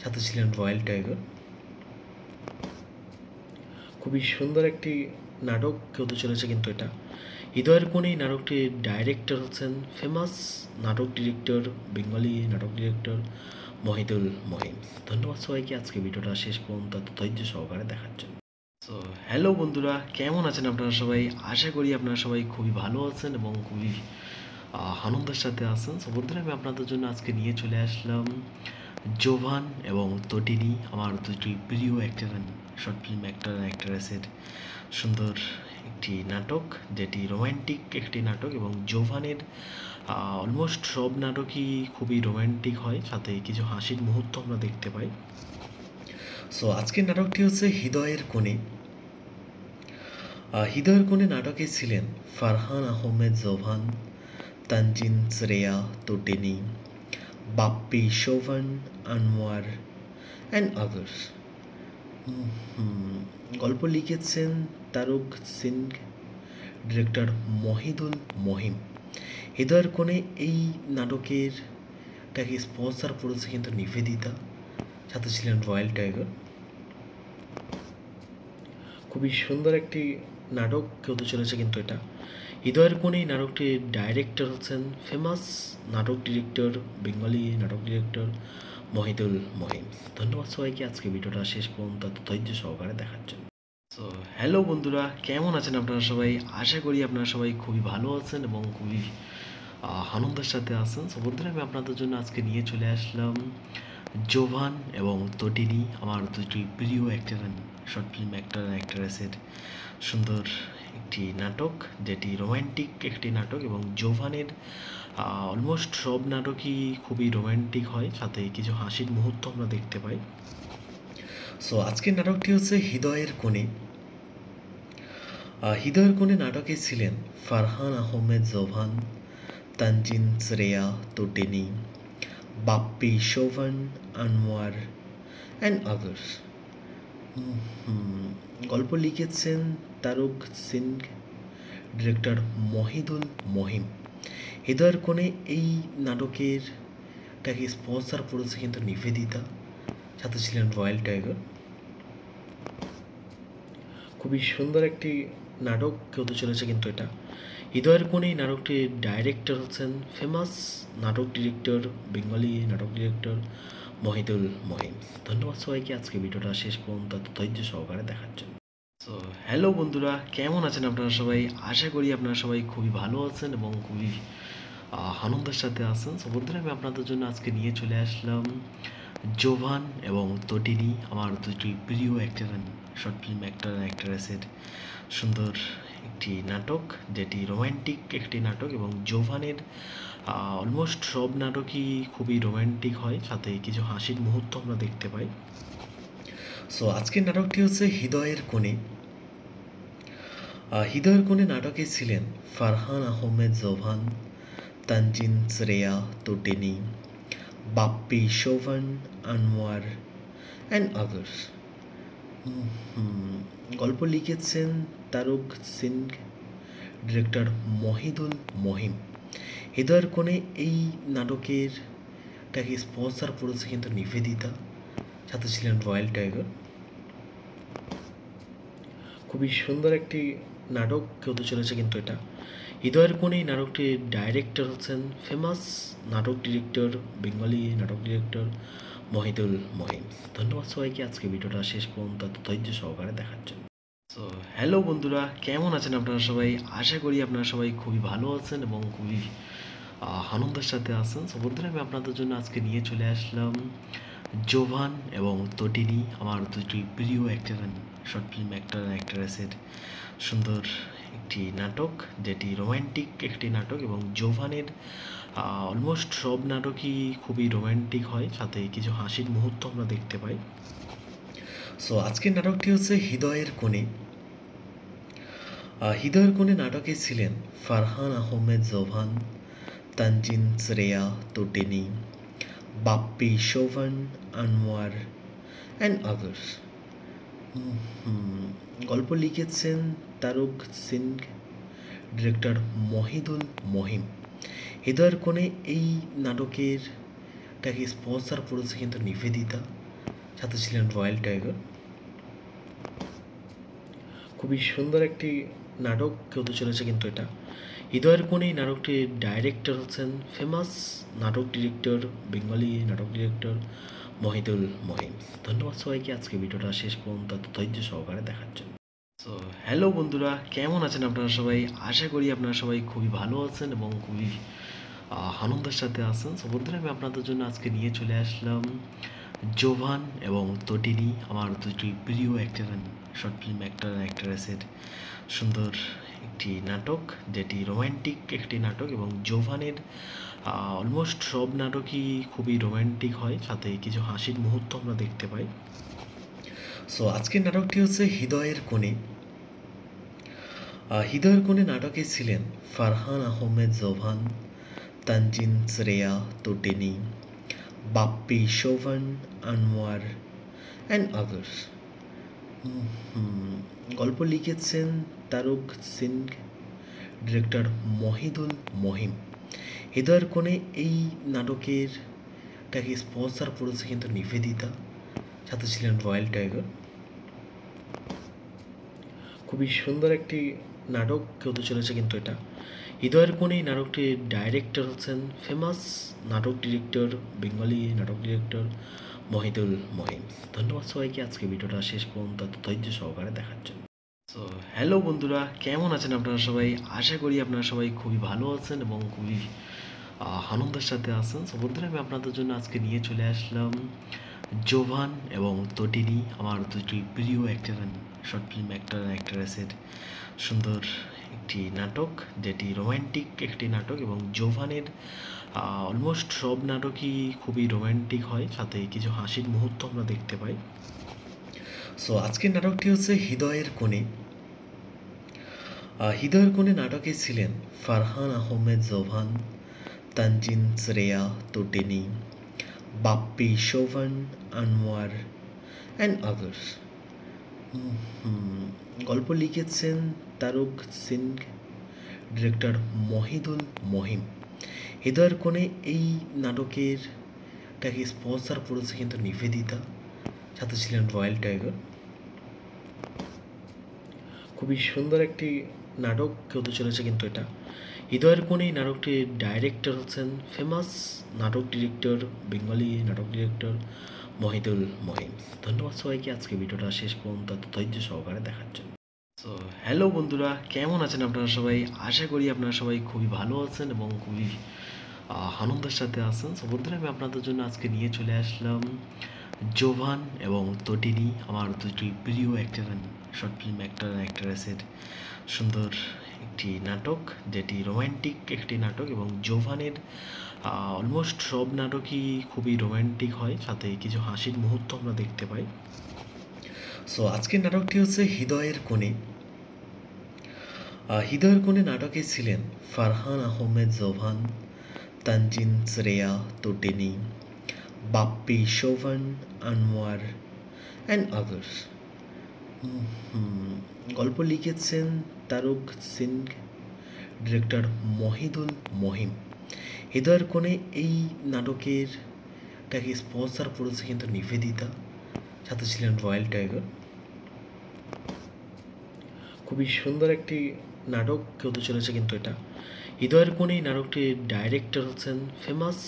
সাথে ছিলেন রয়্যাল টাইগার। খুবই সুন্দর একটি নাটক হতে চলেছে কিন্তু এটা। হৃদয়ের কোণে এই নাটকটির ডাইরেক্টর হচ্ছেন ফেমাস নাটক ডিরেক্টর, বেঙ্গলি নাটক ডিরেক্টর মহিদুল মহিম। ধন্যবাদ সবাইকে আজকে ভিডিওটা শেষ পর্যন্ত ধৈর্য সহকারে দেখার জন্য। সো হ্যালো বন্ধুরা, কেমন আছেন আপনারা সবাই? আশা করি আপনারা সবাই খুবই ভালো আছেন এবং খুবই আনন্দের সাথে আছেন। সো বন্ধুরা, আমি আপনাদের জন্য আজকে নিয়ে চলে আসলাম জোভান এবং তটিনী, আমার দুটি প্রিয় actor short film actor and অ্যাক্ট্রেসের সুন্দর একটি নাটক, যেটি রোম্যান্টিক একটি নাটক। এবং জোভানের অলমোস্ট সব নাটকই খুবই রোম্যান্টিক হয়, সাথে কিছু হাসির মুহূর্ত আমরা দেখতে পাই। সো আজকের নাটকটি হচ্ছে হৃদয়ের কোণে। হৃদয়ের কোণে নাটকে ছিলেন ফারহান আহমেদ জোভান, তানজিন শ্রেয়া তটিনী, বাপ্পি শোভন, আনোয়ার অ্যান্ড আদার্স। গল্প লিখেছেন তারক সিং, ডিরেক্টর মহিদুল মহিম। হৃদয়ের কোণে এই নাটকেরটাকে স্পন্সর করেছে কিন্তু নিবেদিতা, সাথে ছিলেন রয়্যাল টাইগার। খুবই সুন্দর একটি নাটক হতে চলেছে কিন্তু এটা। হৃদয়ের কোণে এই নাটকটির ডাইরেক্টর হচ্ছেন ফেমাস নাটক ডিরেক্টর, বেঙ্গলি নাটক ডিরেক্টর মহিদুল মহিম। ধন্যবাদ সবাইকে আজকে ভিডিওটা শেষ পর্যন্ত এত ধৈর্য সহকারে দেখার জন্য। সো হ্যালো বন্ধুরা, কেমন আছেন আপনারা সবাই? আশা করি আপনারা সবাই খুবই ভালো আছেন এবং খুবই আনন্দের সাথে আছেন। সো বন্ধুরা, আমি আপনাদের জন্য আজকে নিয়ে চলে আসলাম জোভান এবং তটিনী, আমার দুটি প্রিয় actor short film actor and অ্যাক্ট্রেসের সুন্দর একটি নাটক, যেটি রোম্যান্টিক একটি নাটক। এবং জোভানের অলমোস্ট সব নাটকই খুবই রোম্যান্টিক হয়, সাথে কিছু হাসির মুহূর্ত আমরা দেখতে পাই। সো আজকের নাটকটি হচ্ছে হৃদয়ের কোণে। হৃদয়ের কোণে নাটকে ছিলেন ফারহান আহমেদ জোভান, তানজিন শ্রেয়া তটিনী, বাপ্পি শোভন, আনোয়ার অ্যান্ড আদার্স। গল্প লিখেছেন তারক সিং, ডিরেক্টর মহিদুল মহিম। হৃদয়ের কোণে এই নাটকেরটাকে স্পন্সর করেছে কিন্তু নিবেদিতা, সাথে ছিলেন রয়্যাল টাইগার। খুবই সুন্দর একটি নাটক হতে চলেছে কিন্তু এটা। হৃদয়ের কোণে এই নাটকটির ডাইরেক্টর হচ্ছেন ফেমাস নাটক ডিরেক্টর, বেঙ্গলি নাটক ডিরেক্টর মহিদুল মহিম। ধন্যবাদ সবাইকে আজকে ভিডিওটা শেষ পর্যন্ত এত ধৈর্য সহকারে দেখার জন্য। সো হ্যালো বন্ধুরা, কেমন আছেন আপনারা সবাই? আশা করি আপনারা সবাই খুবই ভালো আছেন এবং খুবই আনন্দের সাথে আছেন। সো বন্ধুরা, আমি আপনাদের জন্য আজকে নিয়ে চলে আসলাম জোভান এবং তটিনী, আমার দুটি প্রিয় actor short film actor and অ্যাক্ট্রেসের সুন্দর একটি নাটক, যেটি রোম্যান্টিক একটি নাটক। এবং জোভানের অলমোস্ট সব নাটকই খুবই রোম্যান্টিক হয়, সাথে কিছু হাসির মুহূর্ত আমরা দেখতে পাই। সো আজকের নাটকটি হচ্ছে হৃদয়ের কোণে। হৃদয়ের কোণে নাটকে ছিলেন ফারহান আহমেদ জোভান, তানজিন শ্রেয়া তটিনী, বাপ্পি শোভন, আনোয়ার অ্যান্ড আদার্স। গল্প লিখেছেন তারক সিং, ডিরেক্টর মহিদুল মহিম। হৃদয়ের কোণে এই নাটকেরটাকে স্পন্সর করেছে কিন্তু নিবেদিতা, সাথে ছিলেন রয়্যাল টাইগার। খুবই সুন্দর একটি নাটক হতে চলেছে কিন্তু এটা। হৃদয়ের কোণে এই নাটকটির ডাইরেক্টর হচ্ছেন ফেমাস নাটক ডিরেক্টর, বেঙ্গলি নাটক ডিরেক্টর মহিদুল মহিম। ধন্যবাদ সবাইকে আজকে ভিডিওটা শেষ পর্যন্ত এত ধৈর্য সহকারে দেখার জন্য। সো হ্যালো বন্ধুরা, কেমন আছেন আপনারা সবাই? আশা করি আপনারা সবাই খুবই ভালো আছেন এবং খুবই আনন্দের সাথে আছেন। সো বন্ধুরা, আমি আপনাদের জন্য আজকে নিয়ে চলে আসলাম জোভান এবং তটিনী, আমার দুটি প্রিয় actor short film actor and অ্যাক্ট্রেসের সুন্দর একটি নাটক, যেটি রোম্যান্টিক একটি নাটক। এবং জোভানের অলমোস্ট সব নাটকই খুবই রোম্যান্টিক হয়, সাথে কিছু হাসির মুহূর্ত আমরা দেখতে পাই। সো আজকের নাটকটি হচ্ছে হৃদয়ের কোণে। হৃদয়ের কোণে নাটকে ছিলেন ফারহান আহমেদ জোভান, তানজিন শ্রেয়া তটিনী, বাপ্পি শোভন, আনোয়ার অ্যান্ড আদার্স। গল্প লিখেছেন তারক সিং, ডিরেক্টর মহিদুল মহিম। হৃদয়ের কোণে এই নাটকেরটাকে স্পন্সর করেছে কিন্তু নিবেদিতা, সাথে ছিলেন রয়্যাল টাইগার। খুবই সুন্দর একটি নাটক হতে চলেছে কিন্তু এটা। হৃদয়ের কোণে এই নাটকটির ডাইরেক্টর হচ্ছেন ফেমাস নাটক ডিরেক্টর, বেঙ্গলি নাটক ডিরেক্টর মহিদুল মহিম। ধন্যবাদ সবাইকে আজকে ভিডিওটা শেষ পর্যন্ত এত ধৈর্য সহকারে দেখার জন্য। সো হ্যালো বন্ধুরা, কেমন আছেন আপনারা সবাই? আশা করি আপনারা সবাই খুবই ভালো আছেন এবং খুবই আনন্দের সাথে আছেন। সো বন্ধুরা, আমি আপনাদের জন্য আজকে নিয়ে চলে আসলাম জোভান এবং তটিনী, আমার দুটি প্রিয় actor short film actor and অ্যাক্ট্রেসের সুন্দর একটি নাটক, যেটি রোম্যান্টিক একটি নাটক। এবং জোভানের অলমোস্ট সব নাটকই খুবই রোম্যান্টিক হয়, সাথে কিছু হাসির মুহূর্ত আমরা দেখতে পাই। সো আজকের নাটকটি হচ্ছে হৃদয়ের কোণে। হৃদয়ের কোণে নাটকে ছিলেন ফারহান আহমেদ জোভান, তানজিন শ্রেয়া তটিনী, বাপ্পি শোভন, আনোয়ার অ্যান্ড আদার্স। গল্প লিখেছেন তারক সিং, ডিরেক্টর মহিদুল মহিম। হৃদয়ের কোণে এই নাটকেরটাকে স্পন্সর করেছে কিন্তু নিবেদিতা, সাথে ছিলেন রয়্যাল টাইগার। খুবই সুন্দর একটি নাটক হতে চলেছে কিন্তু এটা হৃদয়ের কোণে এই নাটকটির ডাইরেক্টর হচ্ছেন ফেমাস নাটক ডিরেক্টর বেঙ্গলি নাটক ডিরেক্টর মহিদুল মহিম। ধন্যবাদ সবাইকে আজকে ভিডিওটা শেষ পর্যন্ত এত ধৈর্য সহকারে দেখার জন্য। সো হ্যালো বন্ধুরা, কেমন আছেন আপনারা সবাই? আশা করি আপনারা সবাই খুবই ভালো আছেন এবং খুবই আনন্দের সাথে আছেন। সো বন্ধুরা, আমি আপনাদের জন্য আজকে নিয়ে চলে আসলাম জোভান এবং তটিনী, আমার দুটি প্রিয় actor and short film actor অ্যাক্ট্রেসের সুন্দর একটি নাটক, যেটি রোম্যান্টিক একটি নাটক। এবং জোভানের অলমোস্ট সব নাটকই খুবই রোম্যান্টিক হয়, সাথে কিছু হাসির মুহূর্ত আমরা দেখতে পাই। সো আজকের নাটকটি হচ্ছে হৃদয়ের কোণে। হৃদয়ের কোণে নাটকে ছিলেন ফারহান আহমেদ জোভান, তানজিন শ্রেয়া তটিনী, বাপ্পি শোভন, আনোয়ার অ্যান্ড আদার্স। গল্প লিখেছেন তারক সিং, ডিরেক্টর মহিদুল মহিম। হৃদয়ের কোণে এই নাটকেরটাকে স্পন্সর করেছে কিন্তু নিবেদিতা, সাথে ছিলেন রয়্যাল টাইগার। খুবই সুন্দর একটি নাটক হতে চলেছে কিন্তু এটা হৃদয়ের কোণে এই নাটকটির ডাইরেক্টর হচ্ছেন ফেমাস নাটক ডিরেক্টর বেঙ্গলি নাটক ডিরেক্টর মহিদুল মহিম। ধন্যবাদ সবাইকে আজকে ভিডিওটা শেষ পর্যন্ত এত ধৈর্য সহকারে দেখার জন্য। সো হ্যালো বন্ধুরা, কেমন আছেন আপনারা সবাই? আশা করি আপনারা সবাই খুবই ভালো আছেন এবং খুবই আনন্দের সাথে আছেন। সো বন্ধুরা, আমি আপনাদের জন্য আজকে নিয়ে চলে আসলাম জোভান এবং তটিনী, আমার দুটি প্রিয় actor and short film actor অ্যাক্ট্রেসের সুন্দর একটি নাটক, যেটি রোম্যান্টিক একটি নাটক। এবং জোভানের অলমোস্ট সব নাটকই খুবই রোম্যান্টিক হয়, সাথে কিছু হাসির মুহূর্ত আমরা দেখতে পাই। সো আজকের নাটকটি হচ্ছে হৃদয়ের কোণে। হৃদয়ের কোণে নাটকে ছিলেন ফারহান আহমেদ জোভান, তানজিন শ্রেয়া তটিনী, বাপ্পি শোভন, আনোয়ার অ্যান্ড আদার্স। গল্প লিখেছেন তারক সিং, ডিরেক্টর মহিদুল মহিম। হৃদয়ের কোণে এই নাটকেরটাকে স্পন্সর করেছে কিন্তু নিবেদিতা, সাথে ছিলেন রয়্যাল টাইগার। খুবই সুন্দর একটি নাটক হতে চলেছে কিন্তু এটা হৃদয়ের কোণে এই নাটকটির ডাইরেক্টর হচ্ছেন ফেমাস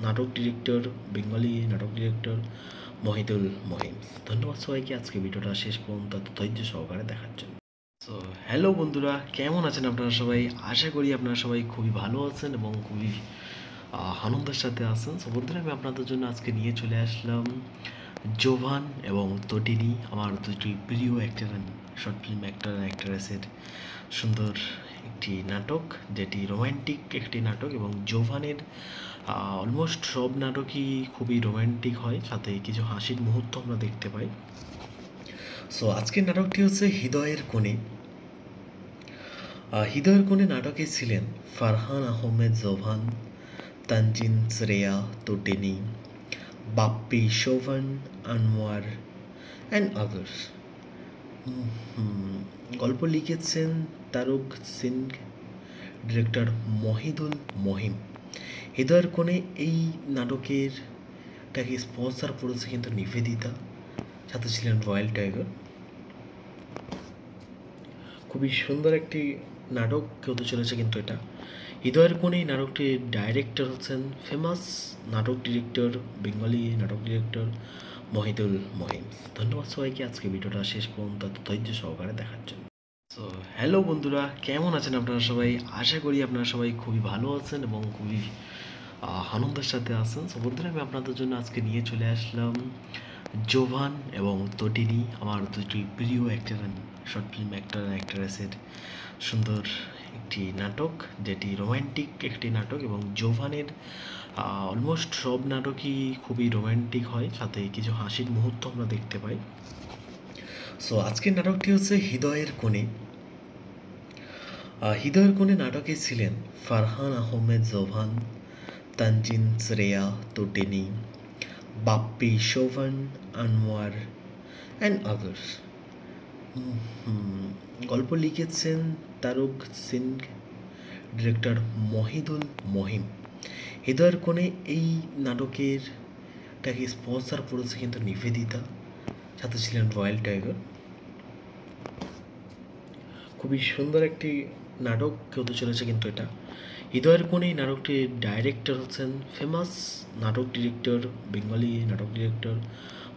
নাটক ডিরেক্টর বেঙ্গলি নাটক ডিরেক্টর মহিদুল মহিম। ধন্যবাদ সবাইকে আজকে ভিডিওটা শেষ পর্যন্ত এত ধৈর্য সহকারে দেখার জন্য। সো হ্যালো বন্ধুরা, কেমন আছেন আপনারা সবাই? আশা করি আপনারা সবাই খুবই ভালো আছেন এবং খুবই আনন্দের সাথে আছেন। সো বন্ধুরা, আমি আপনাদের জন্য আজকে নিয়ে চলে আসলাম জোভান এবং তটিনী, আমার দুটি প্রিয় actor and short film actor অ্যাক্ট্রেসের সুন্দর একটি নাটক, যেটি রোম্যান্টিক একটি নাটক। এবং জোভানের অলমোস্ট সব নাটকই খুবই রোম্যান্টিক হয়, সাথে কিছু হাসির মুহূর্ত আমরা দেখতে পাই। সো আজকের নাটকটি হচ্ছে হৃদয়ের কোণে। হৃদয়ের কোণে নাটকে ছিলেন ফারহান আহমেদ জোভান, তানজিন শ্রেয়া তটিনী, বাপ্পি শোভন, আনোয়ার অ্যান্ড আদার্স। গল্প লিখেছেন তারক সিং, ডিরেক্টর মহিদুল মহিম। হৃদয়ের কোণে এই নাটকেরটাকে স্পন্সর করেছে কিন্তু নিবেদিতা, সাথে ছিলেন রয়্যাল টাইগার। খুবই সুন্দর একটি নাটক হতে চলেছে কিন্তু এটা হৃদয়ের কোণে এই নাটকটির ডাইরেক্টর হচ্ছেন ফেমাস নাটক ডিরেক্টর বেঙ্গলি নাটক ডিরেক্টর মহিদুল মহিম। ধন্যবাদ সবাইকে আজকে ভিডিওটা শেষ পর্যন্ত এত ধৈর্য সহকারে দেখার জন্য। সো হ্যালো বন্ধুরা, কেমন আছেন আপনারা সবাই? আশা করি আপনারা সবাই খুবই ভালো আছেন এবং খুবই আনন্দের সাথে আছেন। সো বন্ধুরা, আমি আপনাদের জন্য আজকে নিয়ে চলে আসলাম জোভান এবং তটিনী, আমার দুটি প্রিয় actor and short film actor অ্যাক্ট্রেসের সুন্দর একটি নাটক, যেটি রোম্যান্টিক একটি নাটক। এবং জোভানের অলমোস্ট সব নাটকই খুবই রোম্যান্টিক হয়, সাথে কিছু হাসির মুহূর্ত আমরা দেখতে পাই। সো আজকের নাটকটি হচ্ছে হৃদয়ের কোণে। হৃদয়ের কোণে নাটকে ছিলেন ফারহান আহমেদ জোভান, তানজিন শ্রেয়া তটিনী, বাপ্পি শোভন, আনোয়ার অ্যান্ড আদার্স। গল্প লিখেছেন তারক সিং, ডিরেক্টর মহিদুল মহিম। হৃদয়ের কোণে এই নাটকেরটাকে স্পন্সর করেছে কিন্তু নিবেদিতা, সাথে ছিলেন রয়্যাল টাইগার। খুবই সুন্দর একটি নাটক হতে চলেছে কিন্তু এটা। হৃদয়ের কোণে এই নাটকটির ডাইরেক্টর হচ্ছেন ফেমাস নাটক ডিরেক্টর, বেঙ্গলি নাটক ডিরেক্টর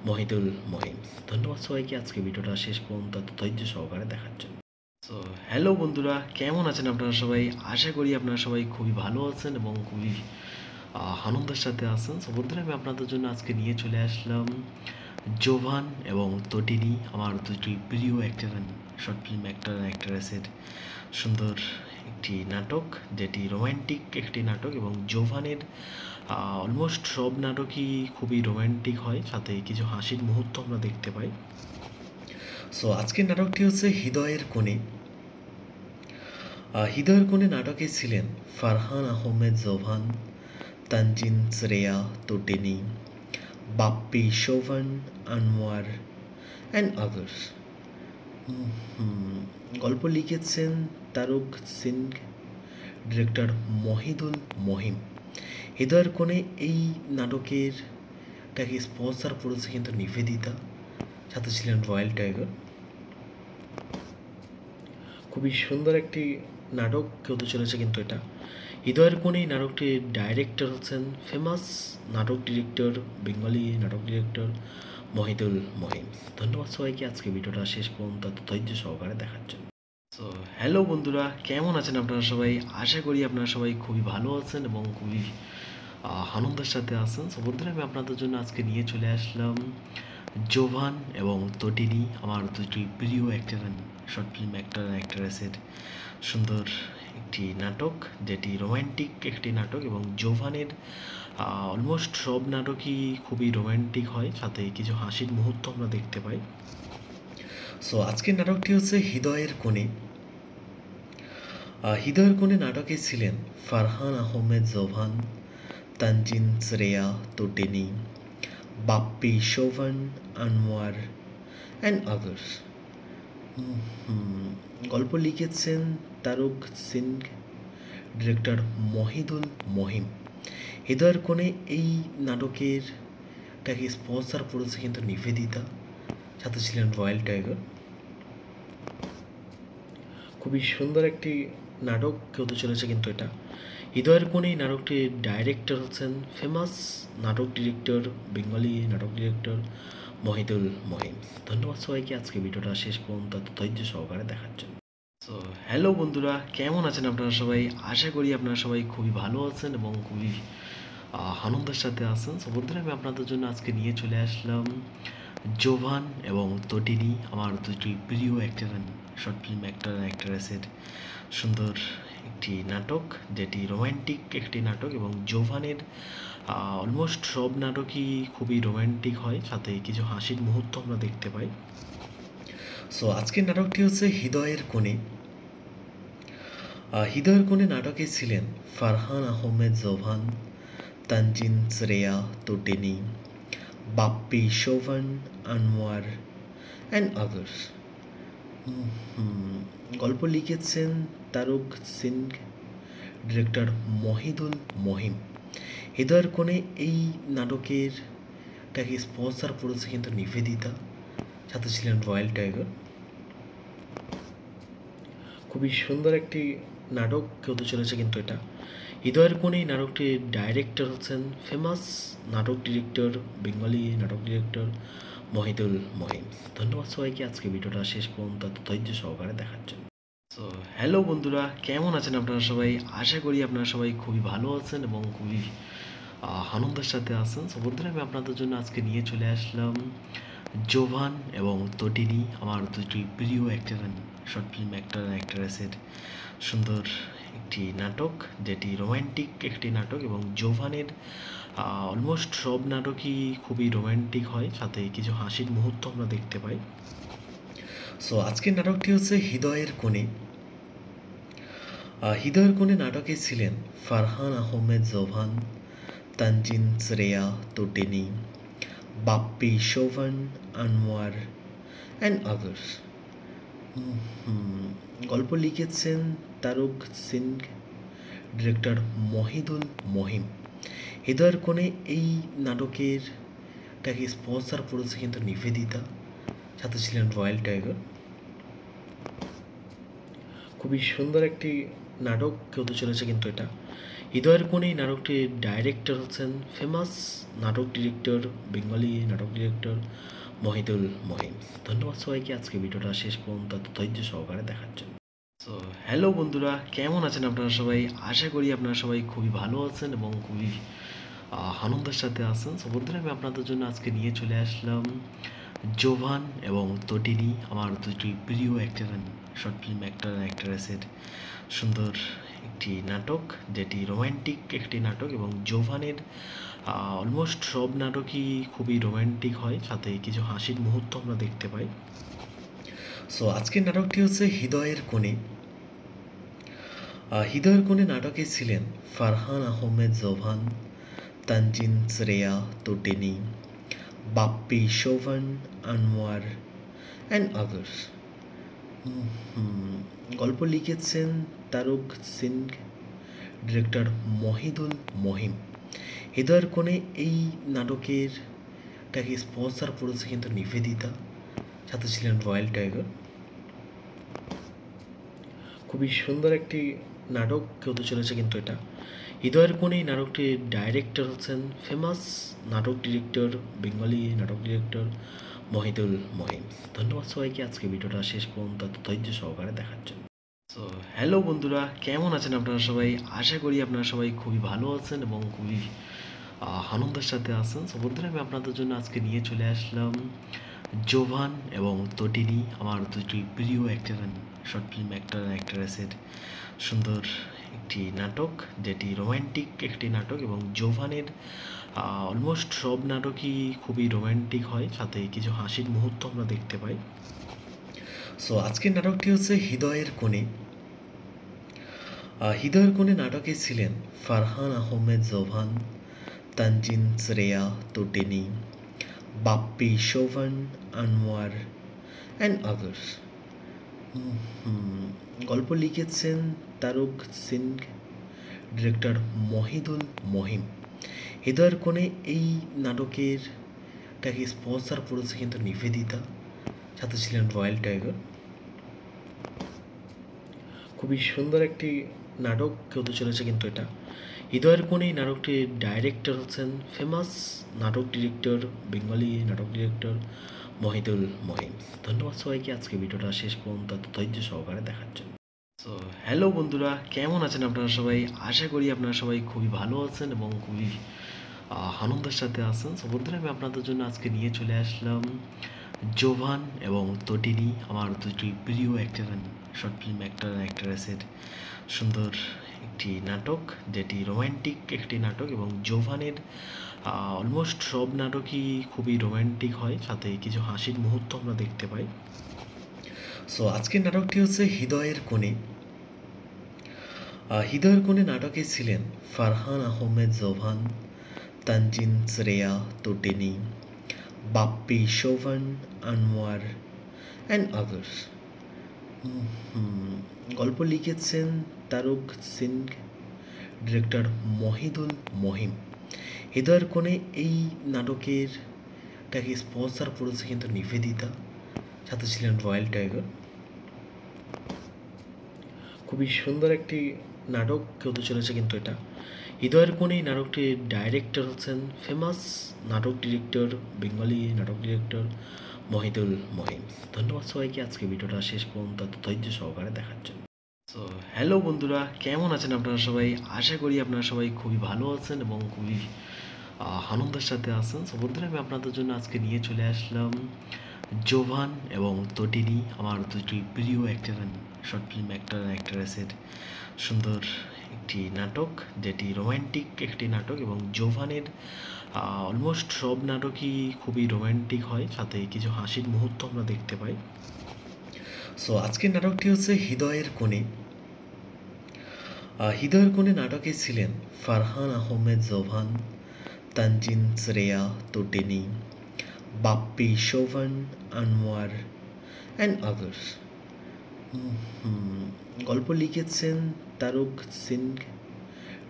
মহিদুল মহিম। ধন্যবাদ সবাইকে আজকে ভিডিওটা শেষ পর্যন্ত এত ধৈর্য সহকারে দেখার জন্য। সো হ্যালো বন্ধুরা, কেমন আছেন আপনারা সবাই? আশা করি আপনারা সবাই খুবই ভালো আছেন এবং খুবই আনন্দের সাথে আছেন। সো বন্ধুরা, আমি আপনাদের জন্য আজকে নিয়ে চলে আসলাম জোভান এবং তটিনী, আমার দুটি প্রিয় actor and short film actor and অ্যাক্ট্রেসের সুন্দর একটি নাটক, যেটি রোম্যান্টিক একটি নাটক। এবং জোভানের অলমোস্ট সব নাটকই খুবই রোম্যান্টিক হয়, সাথে কিছু হাসির মুহূর্ত আমরা দেখতে পাই। সো আজকের নাটকটি হচ্ছে হৃদয়ের কোণে। হৃদয়ের কোণে নাটকে ছিলেন ফারহান আহমেদ জোভান, তানজিন শ্রেয়া তটিনী, বাপ্পি শোভন, আনোয়ার অ্যান্ড আদার্স। গল্প লিখেছেন তারক সিং, ডিরেক্টর মহিদুল মহিম। হৃদয়ের কোণে এই নাটকেরটাকে স্পন্সর করেছে কিন্তু নিবেদিতা, সাথে ছিলেন রয়্যাল টাইগার। খুবই সুন্দর একটি নাটক হতে চলেছে কিন্তু এটা। হৃদয়ের কোণে এই নাটকটির ডাইরেক্টর হচ্ছেন ফেমাস নাটক ডিরেক্টর, বেঙ্গলি নাটক ডিরেক্টর মহিদুল মহিম। ধন্যবাদ সবাইকে আজকে ভিডিওটা শেষ পর্যন্ত এত ধৈর্য সহকারে দেখার জন্য। সো হ্যালো বন্ধুরা, কেমন আছেন আপনারা সবাই? আশা করি আপনারা সবাই খুবই ভালো আছেন এবং খুবই আনন্দের সাথে আছেন। সো বন্ধুরা, আমি আপনাদের জন্য আজকে নিয়ে চলে আসলাম জোভান এবং তটিনী, আমার দুটি প্রিয় actor and short film actor and অ্যাক্ট্রেসের সুন্দর একটি নাটক, যেটি রোম্যান্টিক একটি নাটক। এবং জোভানের অলমোস্ট সব নাটকই খুবই রোম্যান্টিক হয়, সাথে কিছু হাসির মুহূর্ত আমরা দেখতে পাই। সো আজকের নাটকটি হচ্ছে হৃদয়ের কোণে। হৃদয়ের কোণে নাটকে ছিলেন ফারহান আহমেদ জোভান, তানজিন শ্রেয়া তটিনী, বাপ্পি শোভন, আনোয়ার অ্যান্ড আদার্স। গল্প লিখেছেন তারক সিং, ডিরেক্টর মহিদুল মহিম। হৃদয়ের কোণে এই নাটকেরটাকে স্পন্সর করেছে কিন্তু নিবেদিতা, সাথে ছিলেন রয়্যাল টাইগার। খুবই সুন্দর একটি নাটক হতে চলেছে কিন্তু এটা। হৃদয়ের কোণে এই নাটকটির ডাইরেক্টর হচ্ছেন ফেমাস নাটক ডিরেক্টর, বেঙ্গলি নাটক ডিরেক্টর মহিদুল মহিম। ধন্যবাদ সবাইকে আজকে ভিডিওটা শেষ পর্যন্ত এত ধৈর্য সহকারে দেখার জন্য। সো হ্যালো বন্ধুরা, কেমন আছেন আপনারা সবাই? আশা করি আপনারা সবাই খুবই ভালো আছেন এবং খুবই আনন্দের সাথে আছেন। সো বন্ধুরা, আমি আপনাদের জন্য আজকে নিয়ে চলে আসলাম জোভান এবং তটিনী, আমার দুটি প্রিয় actor and short film actor and অ্যাক্ট্রেসের সুন্দর একটি নাটক, যেটি রোম্যান্টিক একটি নাটক। এবং জোভানের অলমোস্ট সব নাটকই খুবই রোম্যান্টিক হয়, সাথে কিছু হাসির মুহূর্ত আমরা দেখতে পাই। সো আজকের নাটকটি হচ্ছে হৃদয়ের কোণে। হৃদয়ের কোণে নাটকে ছিলেন ফারহান আহমেদ জোভান, তানজিন শ্রেয়া তটিনী, বাপ্পি শোভন, আনোয়ার অ্যান্ড আদার্স। গল্প লিখেছেন তারক সিং, ডিরেক্টর মহিদুল মহিম। হৃদয়ের কোণে এই নাটকেরটাকে স্পন্সর করেছে কিন্তু নিবেদিতা, সাথে ছিলেন রয়্যাল টাইগার। খুবই সুন্দর একটি নাটক হতে চলেছে কিন্তু এটা। হৃদয়ের কোণে এই নাটকটির ডাইরেক্টর হচ্ছেন ফেমাস নাটক ডিরেক্টর, বেঙ্গলি নাটক ডিরেক্টর মহিদুল মহিম। ধন্যবাদ সবাইকে আজকে ভিডিওটা শেষ পর্যন্ত এত ধৈর্য সহকারে দেখার জন্য। সো হ্যালো বন্ধুরা, কেমন আছেন আপনারা সবাই? আশা করি আপনারা সবাই খুবই ভালো আছেন এবং খুবই আনন্দের সাথে আছেন। সো বন্ধুরা, আমি আপনাদের জন্য আজকে নিয়ে চলে আসলাম জোভান এবং তটিনী, আমার দুটি প্রিয় actor and short film actor and অ্যাক্ট্রেসের সুন্দর একটি নাটক, যেটি রোম্যান্টিক একটি নাটক। এবং জোভানের অলমোস্ট সব নাটকই খুবই রোম্যান্টিক হয়, সাথে কিছু হাসির মুহূর্ত আমরা দেখতে পাই। সো আজকের নাটকটি হচ্ছে হৃদয়ের কোণে। হৃদয়ের কোণে নাটকে ছিলেন ফারহান আহমেদ জোভান, তানজিন শ্রেয়া তটিনী, বাপ্পি শোভন, আনোয়ার অ্যান্ড আদার্স। গল্প লিখেছেন তারক সিং, ডিরেক্টর মহিদুল মহিম। হৃদয়ের কোণে এই নাটকেরটাকে স্পন্সর করেছে কিন্তু নিবেদিতা, সাথে ছিলেন রয়্যাল টাইগার। খুবই সুন্দর একটি নাটক হতে চলেছে কিন্তু এটা। হৃদয়ের কোণে এই নাটকটির ডাইরেক্টর হচ্ছেন ফেমাস নাটক ডিরেক্টর, বেঙ্গলি নাটক ডিরেক্টর মহিদুল মহিম। ধন্যবাদ সবাইকে আজকে ভিডিওটা শেষ পর্যন্ত এত ধৈর্য সহকারে দেখার জন্য। সো হ্যালো বন্ধুরা, কেমন আছেন আপনারা সবাই? আশা করি আপনারা সবাই খুবই ভালো আছেন এবং খুবই আনন্দের সাথে আছেন। সো বন্ধুরা, আমি আপনাদের জন্য আজকে নিয়ে চলে আসলাম জোভান এবং তটিনী, আমার দুটি প্রিয় actor short film actor and অ্যাক্ট্রেসের সুন্দর একটি নাটক, যেটি রোম্যান্টিক একটি নাটক। এবং জোভানের অলমোস্ট সব নাটকই খুবই রোম্যান্টিক হয়, সাথে কিছু হাসির মুহূর্ত আমরা দেখতে পাই। সো আজকের নাটকটি হচ্ছে হৃদয়ের কোণে। হৃদয়ের কোণে নাটকে ছিলেন ফারহান আহমেদ জোভান, তানজিন শ্রেয়া তটিনী, বাপ্পি শোভন, আনোয়ার অ্যান্ড আদার্স। গল্প লিখেছেন তারক সিং, ডিরেক্টর মহিদুল মহিম। হৃদয়ের কোণে এই নাটকেরটাকে স্পন্সর করেছে কিন্তু নিবেদিতা, সাথে ছিলেন রয়্যাল টাইগার। খুবই সুন্দর একটি নাটক হতে চলেছে কিন্তু এটা। হৃদয়ের কোণে এই নাটকটির ডাইরেক্টর হচ্ছেন ফেমাস নাটক ডিরেক্টর, বেঙ্গলি নাটক ডিরেক্টর মহিদুল মহিম। ধন্যবাদ সবাইকে আজকে ভিডিওটা শেষ পর্যন্ত এত ধৈর্য সহকারে দেখার জন্য। সো হ্যালো বন্ধুরা, কেমন আছেন আপনারা সবাই? আশা করি আপনারা সবাই খুবই ভালো আছেন এবং খুবই আনন্দের সাথে আছেন। সো বন্ধুরা, আমি আপনাদের জন্য আজকে নিয়ে চলে আসলাম জোভান এবং তটিনী, আমার দুটি প্রিয় actor short film actor and অ্যাক্ট্রেসের সুন্দর একটি নাটক, যেটি রোম্যান্টিক একটি নাটক। এবং জোভানের অলমোস্ট সব নাটকই খুবই রোম্যান্টিক হয়, সাথে কিছু হাসির মুহূর্ত আমরা দেখতে পাই। সো আজকের নাটকটি হচ্ছে হৃদয়ের কোণে। হৃদয়ের কোণে নাটকে ছিলেন ফারহান আহমেদ জোভান, তানজিন শ্রেয়া তটিনী, বাপ্পি শোভন, আনোয়ার অ্যান্ড আদার্স। গল্প লিখেছেন তারক সিং, ডিরেক্টর মহিদুল মহিম। হৃদয়ের কোণে এই নাটকেরটাকে স্পন্সর করেছে কিন্তু নিবেদিতা, সাথে ছিলেন রয়্যাল টাইগার। খুবই সুন্দর একটি নাটক হতে চলেছে কিন্তু এটা। হৃদয়ের কোণে এই নাটকটির ডাইরেক্টর হচ্ছেন ফেমাস নাটক ডিরেক্টর, বেঙ্গলি নাটক ডিরেক্টর মহিদুল মহিম। ধন্যবাদ সবাইকে আজকে ভিডিওটা শেষ পর্যন্ত এত ধৈর্য সহকারে দেখার জন্য। সো হ্যালো বন্ধুরা, কেমন আছেন আপনারা সবাই? আশা করি আপনারা সবাই খুবই ভালো আছেন এবং খুবই আনন্দের সাথে আছেন। সো বন্ধুরা, আমি আপনাদের জন্য আজকে নিয়ে চলে আসলাম জোভান এবং তটিনী, আমার দুটি প্রিয় actor short film actor and অ্যাক্ট্রেসের সুন্দর একটি নাটক, যেটি রোম্যান্টিক একটি নাটক। এবং জোভানের অলমোস্ট সব নাটকই খুবই রোম্যান্টিক হয়, সাথে কিছু হাসির মুহূর্ত আমরা দেখতে পাই। সো আজকের নাটকটি হচ্ছে হৃদয়ের কোণে। হৃদয়ের কোণে নাটকে ছিলেন ফারহান আহমেদ জোভান, তানজিন শ্রেয়া তটিনী, বাপ্পি শোভন, আনোয়ার অ্যান্ড আদার্স। গল্প লিখেছেন তারক সিং, ডিরেক্টর মহিদুল মহিম। হৃদয়ের কোণে এই নাটকেরটাকে স্পন্সর করেছে কিন্তু নিবেদিতা, সাথে ছিলেন রয়্যাল টাইগার। খুবই সুন্দর একটি নাটক হতে চলেছে কিন্তু এটা। হৃদয়ের কোণে এই নাটকটির ডাইরেক্টর হচ্ছেন ফেমাস নাটক ডিরেক্টর, বেঙ্গলি নাটক ডিরেক্টর মহিদুল মহিম। ধন্যবাদ সবাইকে আজকে ভিডিওটা শেষ পর্যন্ত এত ধৈর্য সহকারে দেখার জন্য। সো হ্যালো বন্ধুরা, কেমন আছেন আপনারা সবাই? আশা করি আপনারা সবাই খুবই ভালো আছেন এবং খুবই আনন্দের সাথে আছেন। সো বন্ধুরা, আমি আপনাদের জন্য আজকে নিয়ে চলে আসলাম জোভান এবং তটিনী, আমার দুটি প্রিয় actor short film actor and অ্যাক্ট্রেসের সুন্দর একটি নাটক, যেটি রোম্যান্টিক একটি নাটক। এবং জোভানের অলমোস্ট সব নাটকই খুবই রোম্যান্টিক হয়, সাথে কিছু হাসির মুহূর্ত আমরা দেখতে পাই। সো আজকের নাটকটি হচ্ছে হৃদয়ের কোণে। হৃদয়ের কোণে নাটকে ছিলেন ফারহান আহমেদ জোভান, তানজিন শ্রেয়া তটিনী, বাপ্পি শোভন, আনোয়ার অ্যান্ড আদার্স। গল্প লিখেছেন তারক সিং,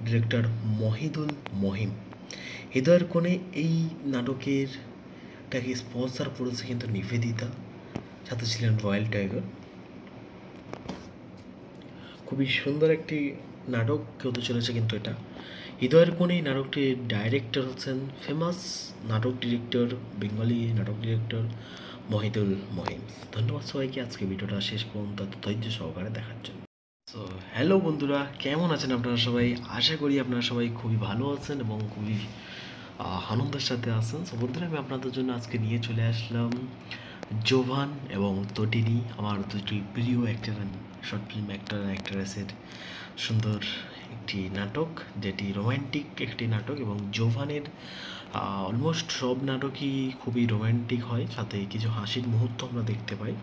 ডিরেক্টর মহিদুল মহিম। হৃদয়ের কোণে এই নাটকেরটাকে স্পন্সর করেছে কিন্তু নিবেদিতা, সাথে ছিলেন রয়্যাল টাইগার। খুবই সুন্দর একটি নাটক হতে চলেছে কিন্তু এটা। হৃদয়ের কোণে এই নাটকটির ডাইরেক্টর হচ্ছেন ফেমাস নাটক ডিরেক্টর, বেঙ্গলি নাটক ডিরেক্টর মহিদুল মহিম। ধন্যবাদ সবাইকে আজকে ভিডিওটা শেষ পর্যন্ত এত ধৈর্য সহকারে দেখার জন্য। সো হ্যালো বন্ধুরা, কেমন আছেন আপনারা সবাই? আশা করি আপনারা সবাই খুবই ভালো আছেন এবং খুবই আনন্দের সাথে আছেন। সো বন্ধুরা, আমি আপনাদের জন্য আজকে নিয়ে চলে আসলাম জোভান এবং তটিনী, আমার দুটি প্রিয় অ্যাক্টর শর্ট ফিল্ম অ্যাক্টর অ্যাক্ট্রেসের সুন্দর একটি নাটক, যেটি রোম্যান্টিক একটি নাটক। এবং জোভানের অলমোস্ট সব নাটকই খুবই রোম্যান্টিক হয়, সাথে কিছু হাসির মুহূর্ত আমরা দেখতে পাই।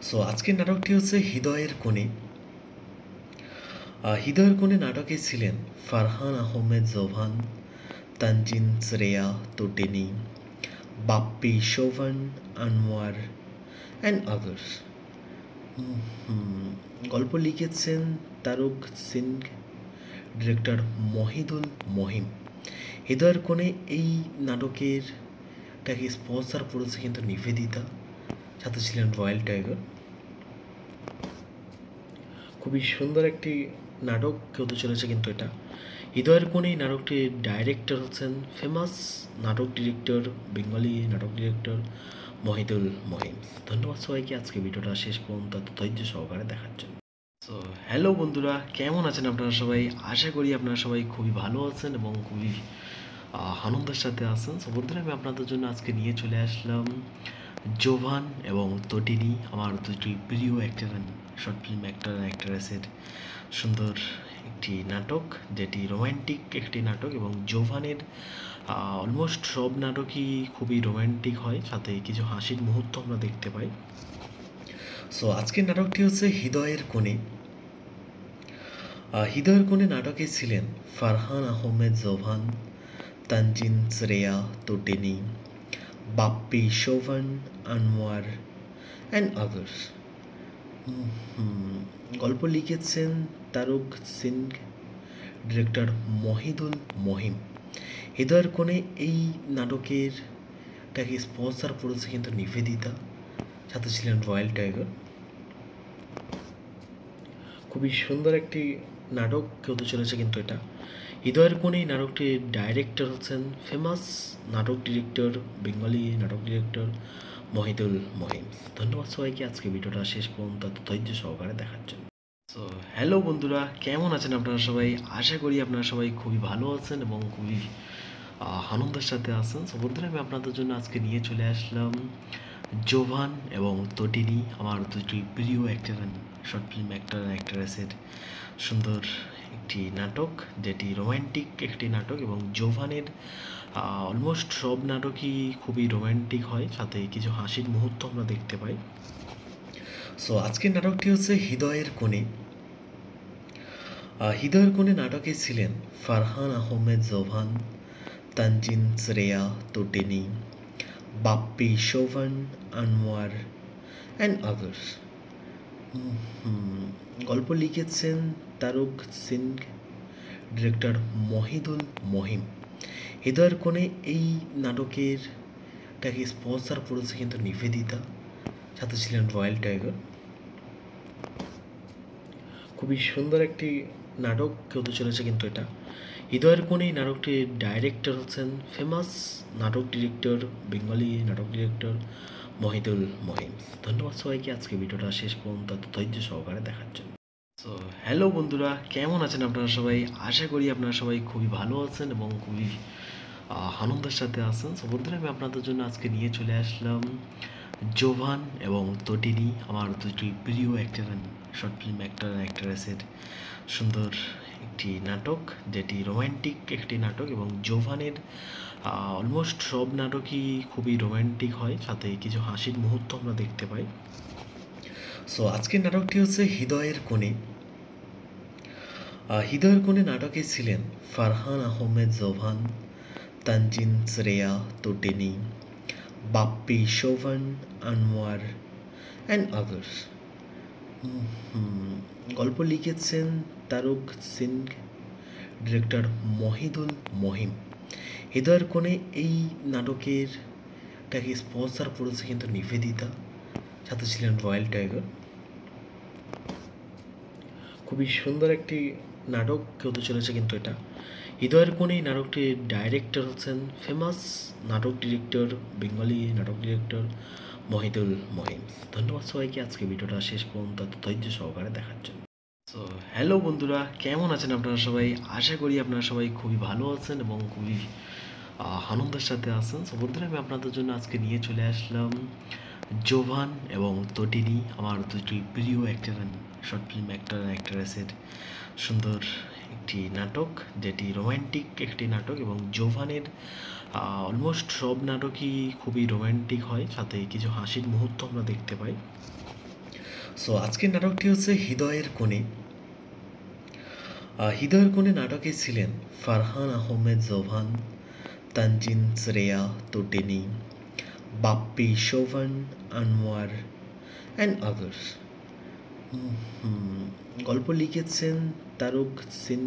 সো আজকের নাটকটি হচ্ছে হৃদয়ের কোণে। হৃদয়ের কোণে নাটকে ছিলেন ফারহান আহমেদ জোভান, তানজিন শ্রেয়া তটিনী, বাপ্পি শোভন, আনোয়ার অ্যান্ড আদার্স। গল্প লিখেছেন তারক সিং, ডিরেক্টর মহিদুল মহিম। হৃদয়ের কোণে এই নাটকেরটাকে স্পন্সর করেছে কিন্তু নিবেদিতা, সাথে ছিলেন রয়্যাল টাইগার। খুবই সুন্দর একটি নাটক হতে চলেছে কিন্তু এটা। হৃদয়ের কোণে এই নাটকটির ডাইরেক্টর হচ্ছেন ফেমাস নাটক ডিরেক্টর, বেঙ্গলি নাটক ডিরেক্টর মহিদুল মহিম। ধন্যবাদ সবাইকে আজকে ভিডিওটা শেষ পর্যন্ত এত ধৈর্য সহকারে দেখার জন্য। সো হ্যালো বন্ধুরা, কেমন আছেন আপনারা সবাই? আশা করি আপনারা সবাই খুবই ভালো আছেন এবং খুবই আনন্দের সাথে আছেন। সো বন্ধুরা, আমি আপনাদের জন্য আজকে নিয়ে চলে আসলাম জোভান এবং তটিনী, আমার দুটি প্রিয় অ্যাক্টর শর্ট ফিল্ম অ্যাক্টর অ্যাক্ট্রেসের সুন্দর একটি নাটক, যেটি রোম্যান্টিক একটি নাটক। এবং জোভানের অলমোস্ট সব নাটকই খুবই রোম্যান্টিক হয়, সাথে কিছু হাসির মুহূর্ত আমরা দেখতে পাই। সো আজকের নাটকটি হচ্ছে হৃদয়ের কোণে। হৃদয়ের কোণে নাটকে ছিলেন ফারহান আহমেদ জোভান, তানজিন শ্রেয়া তটিনী, বাপ্পি শোভন, আনোয়ার অ্যান্ড আদার্স। গল্প লিখেছেন তারক সিং, ডিরেক্টর মহিদুল মহিম। হৃদয়ের কোণে এই নাটকেরটাকে স্পন্সর করেছে কিন্তু নিবেদিতা, সাথে ছিলেন রয়্যাল টাইগার। খুবই সুন্দর একটি নাটক হতে চলেছে কিন্তু এটা। হৃদয়ের কোণে এই নাটকটির ডাইরেক্টর হচ্ছেন ফেমাস নাটক ডিরেক্টর, বেঙ্গলি নাটক ডিরেক্টর মহিদুল মহিম। ধন্যবাদ সবাইকে আজকে ভিডিওটা শেষ পর্যন্ত এত ধৈর্য সহকারে দেখার জন্য। সো হ্যালো বন্ধুরা, কেমন আছেন আপনারা সবাই? আশা করি আপনারা সবাই খুবই ভালো আছেন এবং খুবই আনন্দের সাথে আছেন। সো বন্ধুরা, আমি আপনাদের জন্য আজকে নিয়ে চলে আসলাম জোভান এবং তটিনী, আমার দুটি প্রিয় অ্যাক্টর শর্ট ফিল্ম অ্যাক্টর অ্যাক্ট্রেসের সুন্দর একটি নাটক, যেটি রোম্যান্টিক একটি নাটক। এবং জোভানের অলমোস্ট সব নাটকই খুবই রোম্যান্টিক হয়, সাথে কিছু হাসির মুহূর্ত আমরা দেখতে পাই। সো আজকের নাটকটি হচ্ছে হৃদয়ের কোণে। হৃদয়ের কোণে নাটকে ছিলেন ফারহান আহমেদ জোভান, তানজিন শ্রেয়া তটিনী, বাপ্পি শোভন, আনোয়ার অ্যান্ড আদার্স। গল্প লিখেছেন তারক সিং, ডিরেক্টর মহিদুল মহিম। হৃদয়ের কোণে এই নাটকেরটাকে স্পন্সর করেছে কিন্তু নিবেদিতা, সাথে ছিলেন রয়্যাল টাইগার। খুবই সুন্দর একটি নাটক হতে চলেছে কিন্তু এটা। হৃদয়ের কোণে এই নাটকটির ডাইরেক্টর হচ্ছেন ফেমাস নাটক ডিরেক্টর, বেঙ্গলি নাটক ডিরেক্টর মহিদুল মহিম। ধন্যবাদ সবাইকে আজকে ভিডিওটা শেষ পর্যন্ত এত ধৈর্য সহকারে দেখার জন্য। সো হ্যালো বন্ধুরা, কেমন আছেন আপনারা সবাই? আশা করি আপনারা সবাই খুবই ভালো আছেন এবং খুবই আনন্দের সাথে আছেন। সো বন্ধুরা, আমি আপনাদের জন্য আজকে নিয়ে চলে আসলাম জোভান এবং তটিনী, আমার দুটি প্রিয় অ্যাক্টর শর্ট ফিল্ম অ্যাক্টর অ্যাক্ট্রেসের সুন্দর একটি নাটক, যেটি রোম্যান্টিক একটি নাটক। এবং জোভানের অলমোস্ট সব নাটকই খুবই রোম্যান্টিক হয়, সাথে কিছু হাসির মুহূর্ত আমরা দেখতে পাই। সো আজকের নাটকটি হচ্ছে হৃদয়ের কোণে। হৃদয়ের কোণে নাটকে ছিলেন ফারহান আহমেদ জোভান, তানজিন শ্রেয়া তটিনী, বাপ্পি শোভন, আনোয়ার অ্যান্ড আদার্স। গল্প লিখেছেন তারক সিং, ডিরেক্টর মহিদুল মহিম। হৃদয়ের কোণে এই নাটকেরটাকে স্পন্সর করেছে কিন্তু নিবেদিতা, সাথে ছিলেন রয়্যাল টাইগার। খুবই সুন্দর একটি নাটক হতে চলেছে কিন্তু এটা। হৃদয়ের কোণে এই নাটকটির ডাইরেক্টর হচ্ছেন ফেমাস নাটক ডিরেক্টর, বেঙ্গলি নাটক ডিরেক্টর মহিদুল মহিম। ধন্যবাদ সবাইকে আজকে ভিডিওটা শেষ পর্যন্ত এত ধৈর্য সহকারে দেখার জন্য। সো হ্যালো বন্ধুরা, কেমন আছেন আপনারা সবাই? আশা করি আপনারা সবাই খুবই ভালো আছেন এবং খুবই আনন্দের সাথে আছেন। সো বন্ধুরা, আমি আপনাদের জন্য আজকে নিয়ে চলে আসলাম জোভান এবং তটিনী, আমার দুটি প্রিয় actor and short film actor and অ্যাক্ট্রেসের সুন্দর একটি নাটক, যেটি রোম্যান্টিক একটি নাটক। এবং জোভানের অলমোস্ট সব নাটকই খুবই রোম্যান্টিক হয়, সাথে কিছু হাসির মুহূর্ত আমরা দেখতে পাই। সো আজকের নাটকটি হচ্ছে হৃদয়ের কোণে। হৃদয়ের কোণে নাটকে ছিলেন ফারহান আহমেদ জোভান, তানজিন শ্রেয়া তটিনী, বাপ্পি শোভন, আনোয়ার অ্যান্ড আদার্স। গল্প লিখেছেন তারক সিং,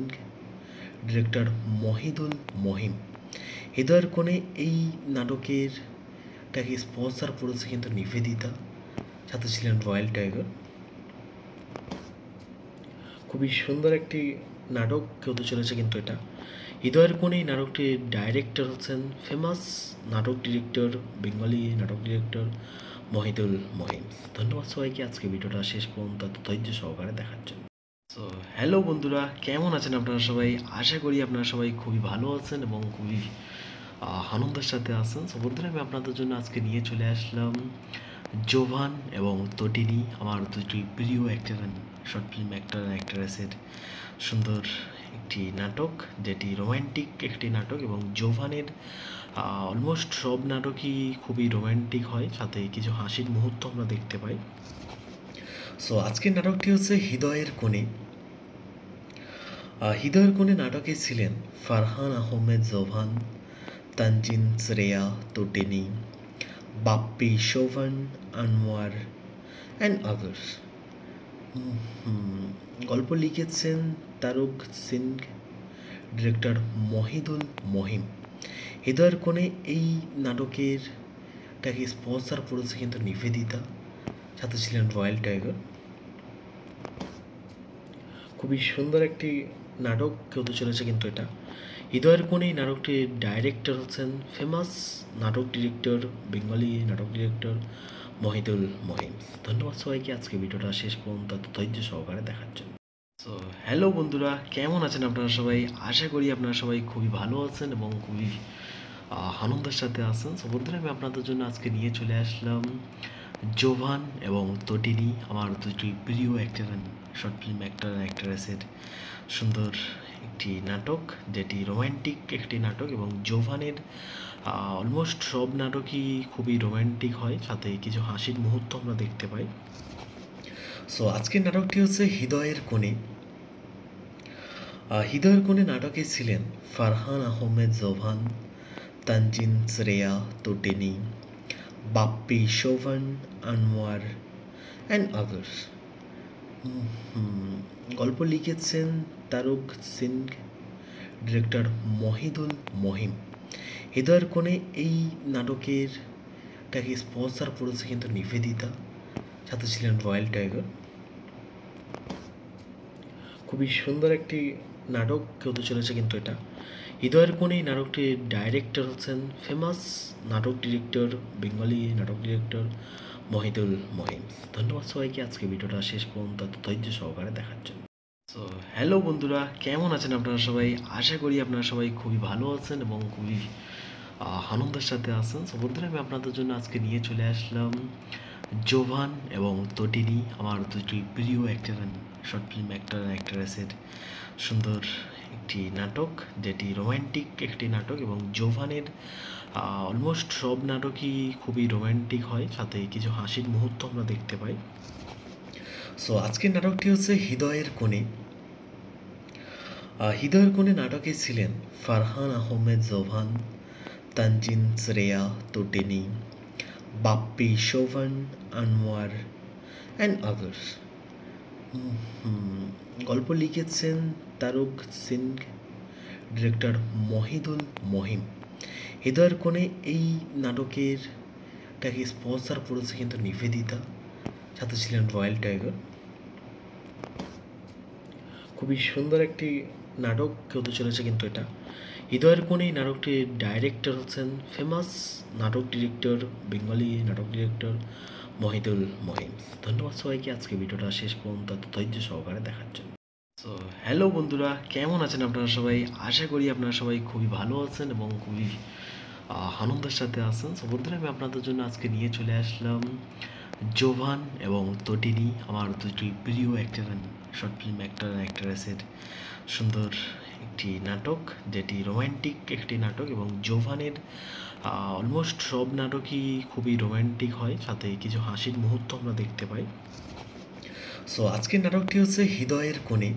ডিরেক্টর মহিদুল মহিম। হৃদয়ের কোণে এই নাটকেরটাকে স্পন্সর করেছে কিন্তু নিবেদিতা, সাথে ছিলেন রয়্যাল টাইগার। খুবই সুন্দর একটি নাটক হতে চলেছে কিন্তু এটা। হৃদয়ের কোণে এই নাটকটির ডাইরেক্টর হচ্ছেন ফেমাস নাটক ডিরেক্টর, বেঙ্গলি নাটক ডিরেক্টর মহিদুল মহিম। ধন্যবাদ সবাইকে আজকে ভিডিওটা শেষ পর্যন্ত এত ধৈর্য সহকারে দেখার জন্য। সো হ্যালো বন্ধুরা, কেমন আছেন আপনারা সবাই? আশা করি আপনারা সবাই খুবই ভালো আছেন এবং খুবই আনন্দের সাথে আছেন। সো বন্ধুরা, আমি আপনাদের জন্য আজকে নিয়ে চলে আসলাম জোভান এবং তটিনী, আমার দুটি প্রিয় actor and short film actor and অ্যাক্ট্রেসের সুন্দর একটি নাটক, যেটি রোম্যান্টিক একটি নাটক। এবং জোভানের অলমোস্ট সব নাটকই খুবই রোম্যান্টিক হয়, সাথে কিছু হাসির মুহূর্ত আমরা দেখতে পাই। সো আজকের নাটকটি হচ্ছে হৃদয়ের কোণে। হৃদয়ের কোণে নাটকে ছিলেন ফারহান আহমেদ জোভান, তানজিন শ্রেয়া তটিনী, বাপ্পি শোভন, আনোয়ার অ্যান্ড আদার্স। গল্প লিখেছেন তারক সিং, ডিরেক্টর মহিদুল মহিম। হৃদয়ের কোণে এই নাটকেরটাকে স্পন্সর করেছে কিন্তু নিবেদিতা, সাথে ছিলেন রয়্যাল টাইগার। খুবই সুন্দর একটি নাটক হতে চলেছে কিন্তু এটা। হৃদয়ের কোণে এই নাটকটির ডাইরেক্টর হচ্ছেন ফেমাস নাটক ডিরেক্টর, বেঙ্গলি নাটক ডিরেক্টর মহিদুল মহিম। ধন্যবাদ সবাইকে আজকে ভিডিওটা শেষ পর্যন্ত এত ধৈর্য সহকারে দেখার জন্য। সো হ্যালো বন্ধুরা, কেমন আছেন আপনারা সবাই? আশা করি আপনারা সবাই খুবই ভালো আছেন এবং খুবই আনন্দের সাথে আছেন। সো বন্ধুরা, আমি আপনাদের জন্য আজকে নিয়ে চলে আসলাম জোভান এবং তটিনী, আমার দুটি প্রিয় actor and short film actor and অ্যাক্ট্রেসের সুন্দর একটি নাটক, যেটি রোম্যান্টিক একটি নাটক। এবং জোভানের অলমোস্ট সব নাটকই খুবই রোম্যান্টিক হয়, সাথে কিছু হাসির মুহূর্ত আমরা দেখতে পাই। সো আজকের নাটকটি হচ্ছে হৃদয়ের কোণে। হৃদয়ের কোণে নাটকে ছিলেন ফারহান আহমেদ জোভান, তানজিন শ্রেয়া তটিনী, বাপ্পি শোভন, আনোয়ার অ্যান্ড আদার্স। গল্প লিখেছেন তারক সিং, ডিরেক্টর মহিদুল মহিম। হৃদয়ের কোণে এই নাটকেরটাকে স্পন্সর করেছে কিন্তু নিবেদিতা, সাথে ছিলেন রয়্যাল টাইগার। খুবই সুন্দর একটি নাটক হতে চলেছে কিন্তু এটা। হৃদয়ের কোণে এই নাটকটির ডাইরেক্টর হচ্ছেন ফেমাস নাটক ডিরেক্টর, বেঙ্গলি নাটক ডিরেক্টর মহিদুল মহিম। ধন্যবাদ সবাইকে আজকে ভিডিওটা শেষ পর্যন্ত এত ধৈর্য সহকারে দেখার জন্য। সো হ্যালো বন্ধুরা, কেমন আছেন আপনারা সবাই? আশা করি আপনারা সবাই খুবই ভালো আছেন এবং খুবই আনন্দের সাথে আছেন। সো বন্ধুরা, আমি আপনাদের জন্য আজকে নিয়ে চলে আসলাম জোভান এবং তটিনী, আমার দুটি প্রিয় actor and short film actor and অ্যাক্ট্রেসের সুন্দর একটি নাটক, যেটি রোম্যান্টিক একটি নাটক। এবং জোভানের অলমোস্ট সব নাটকই খুবই রোম্যান্টিক হয়, সাথে কিছু হাসির মুহূর্ত আমরা দেখতে পাই। সো আজকের নাটকটি হচ্ছে হৃদয়ের কোণে। হৃদয়ের কোণে নাটকে ছিলেন ফারহান আহমেদ জোভান, তানজিন শ্রেয়া তটিনী, বাপ্পি শোভন, আনোয়ার অ্যান্ড আদার্স। গল্প লিখেছেন তারক সিং, ডিরেক্টর মহিদুল মহিম। হৃদয়ের কোণে এই নাটকেরটাকে স্পন্সর করেছে কিন্তু নিবেদিতা, সাথে ছিলেন রয়্যাল টাইগার। খুবই সুন্দর একটি নাটক হতে চলেছে কিন্তু এটা। হৃদয়ের কোণে এই নাটকটির ডাইরেক্টর হচ্ছেন ফেমাস নাটক ডিরেক্টর, বেঙ্গলি নাটক ডিরেক্টর মহিদুল মহিম। ধন্যবাদ সবাইকে আজকে ভিডিওটা শেষ পর্যন্ত এত ধৈর্য সহকারে দেখার জন্য। সো হ্যালো বন্ধুরা, কেমন আছেন আপনারা সবাই? আশা করি আপনারা সবাই খুবই ভালো আছেন এবং খুবই আনন্দের সাথে আছেন। সো বন্ধুরা, আমি আপনাদের জন্য আজকে নিয়ে চলে আসলাম জোভান এবং তটিনী, আমার দুটি প্রিয় actor short film actor and অ্যাক্ট্রেসের সুন্দর একটি নাটক, যেটি রোমান্টিক একটি নাটক। এবং জোভানের অলমোস্ট সব নাটকই খুবই রোমান্টিক হয়, সাথে কিছু হাসির মুহূর্ত আমরা দেখতে পাই। সো আজকের নাটকটি হচ্ছে হৃদয়ের কোণে।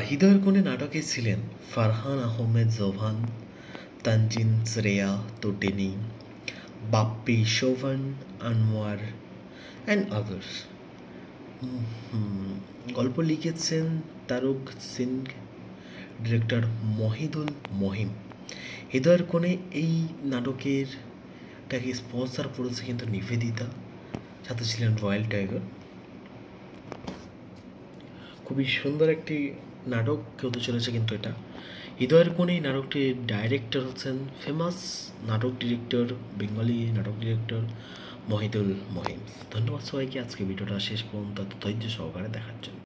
হৃদয়ের কোণে নাটকে ছিলেন ফারহান আহমেদ জোভান, তানজিন শ্রেয়া তটিনী, বাপ্পি শোভন, আনোয়ার অ্যান্ড আদার্স। গল্প লিখেছেন তারক সিং, ডিরেক্টর মহিদুল মহিম। হৃদয়ের কোণে এই নাটকেরটাকে স্পন্সর করেছে কিন্তু নিবেদিতা, সাথে ছিলেন রয়্যাল টাইগার। খুবই সুন্দর একটি নাটক হতে চলেছে কিন্তু এটা। হৃদয়ের কোণে এই নাটকটির ডাইরেক্টর হচ্ছেন ফেমাস নাটক ডিরেক্টর, বেঙ্গলি নাটক ডিরেক্টর মহিদুল মহিম। ধন্যবাদ সবাইকে আজকে ভিডিওটা শেষ পর্যন্ত এত ধৈর্য সহকারে দেখার জন্য।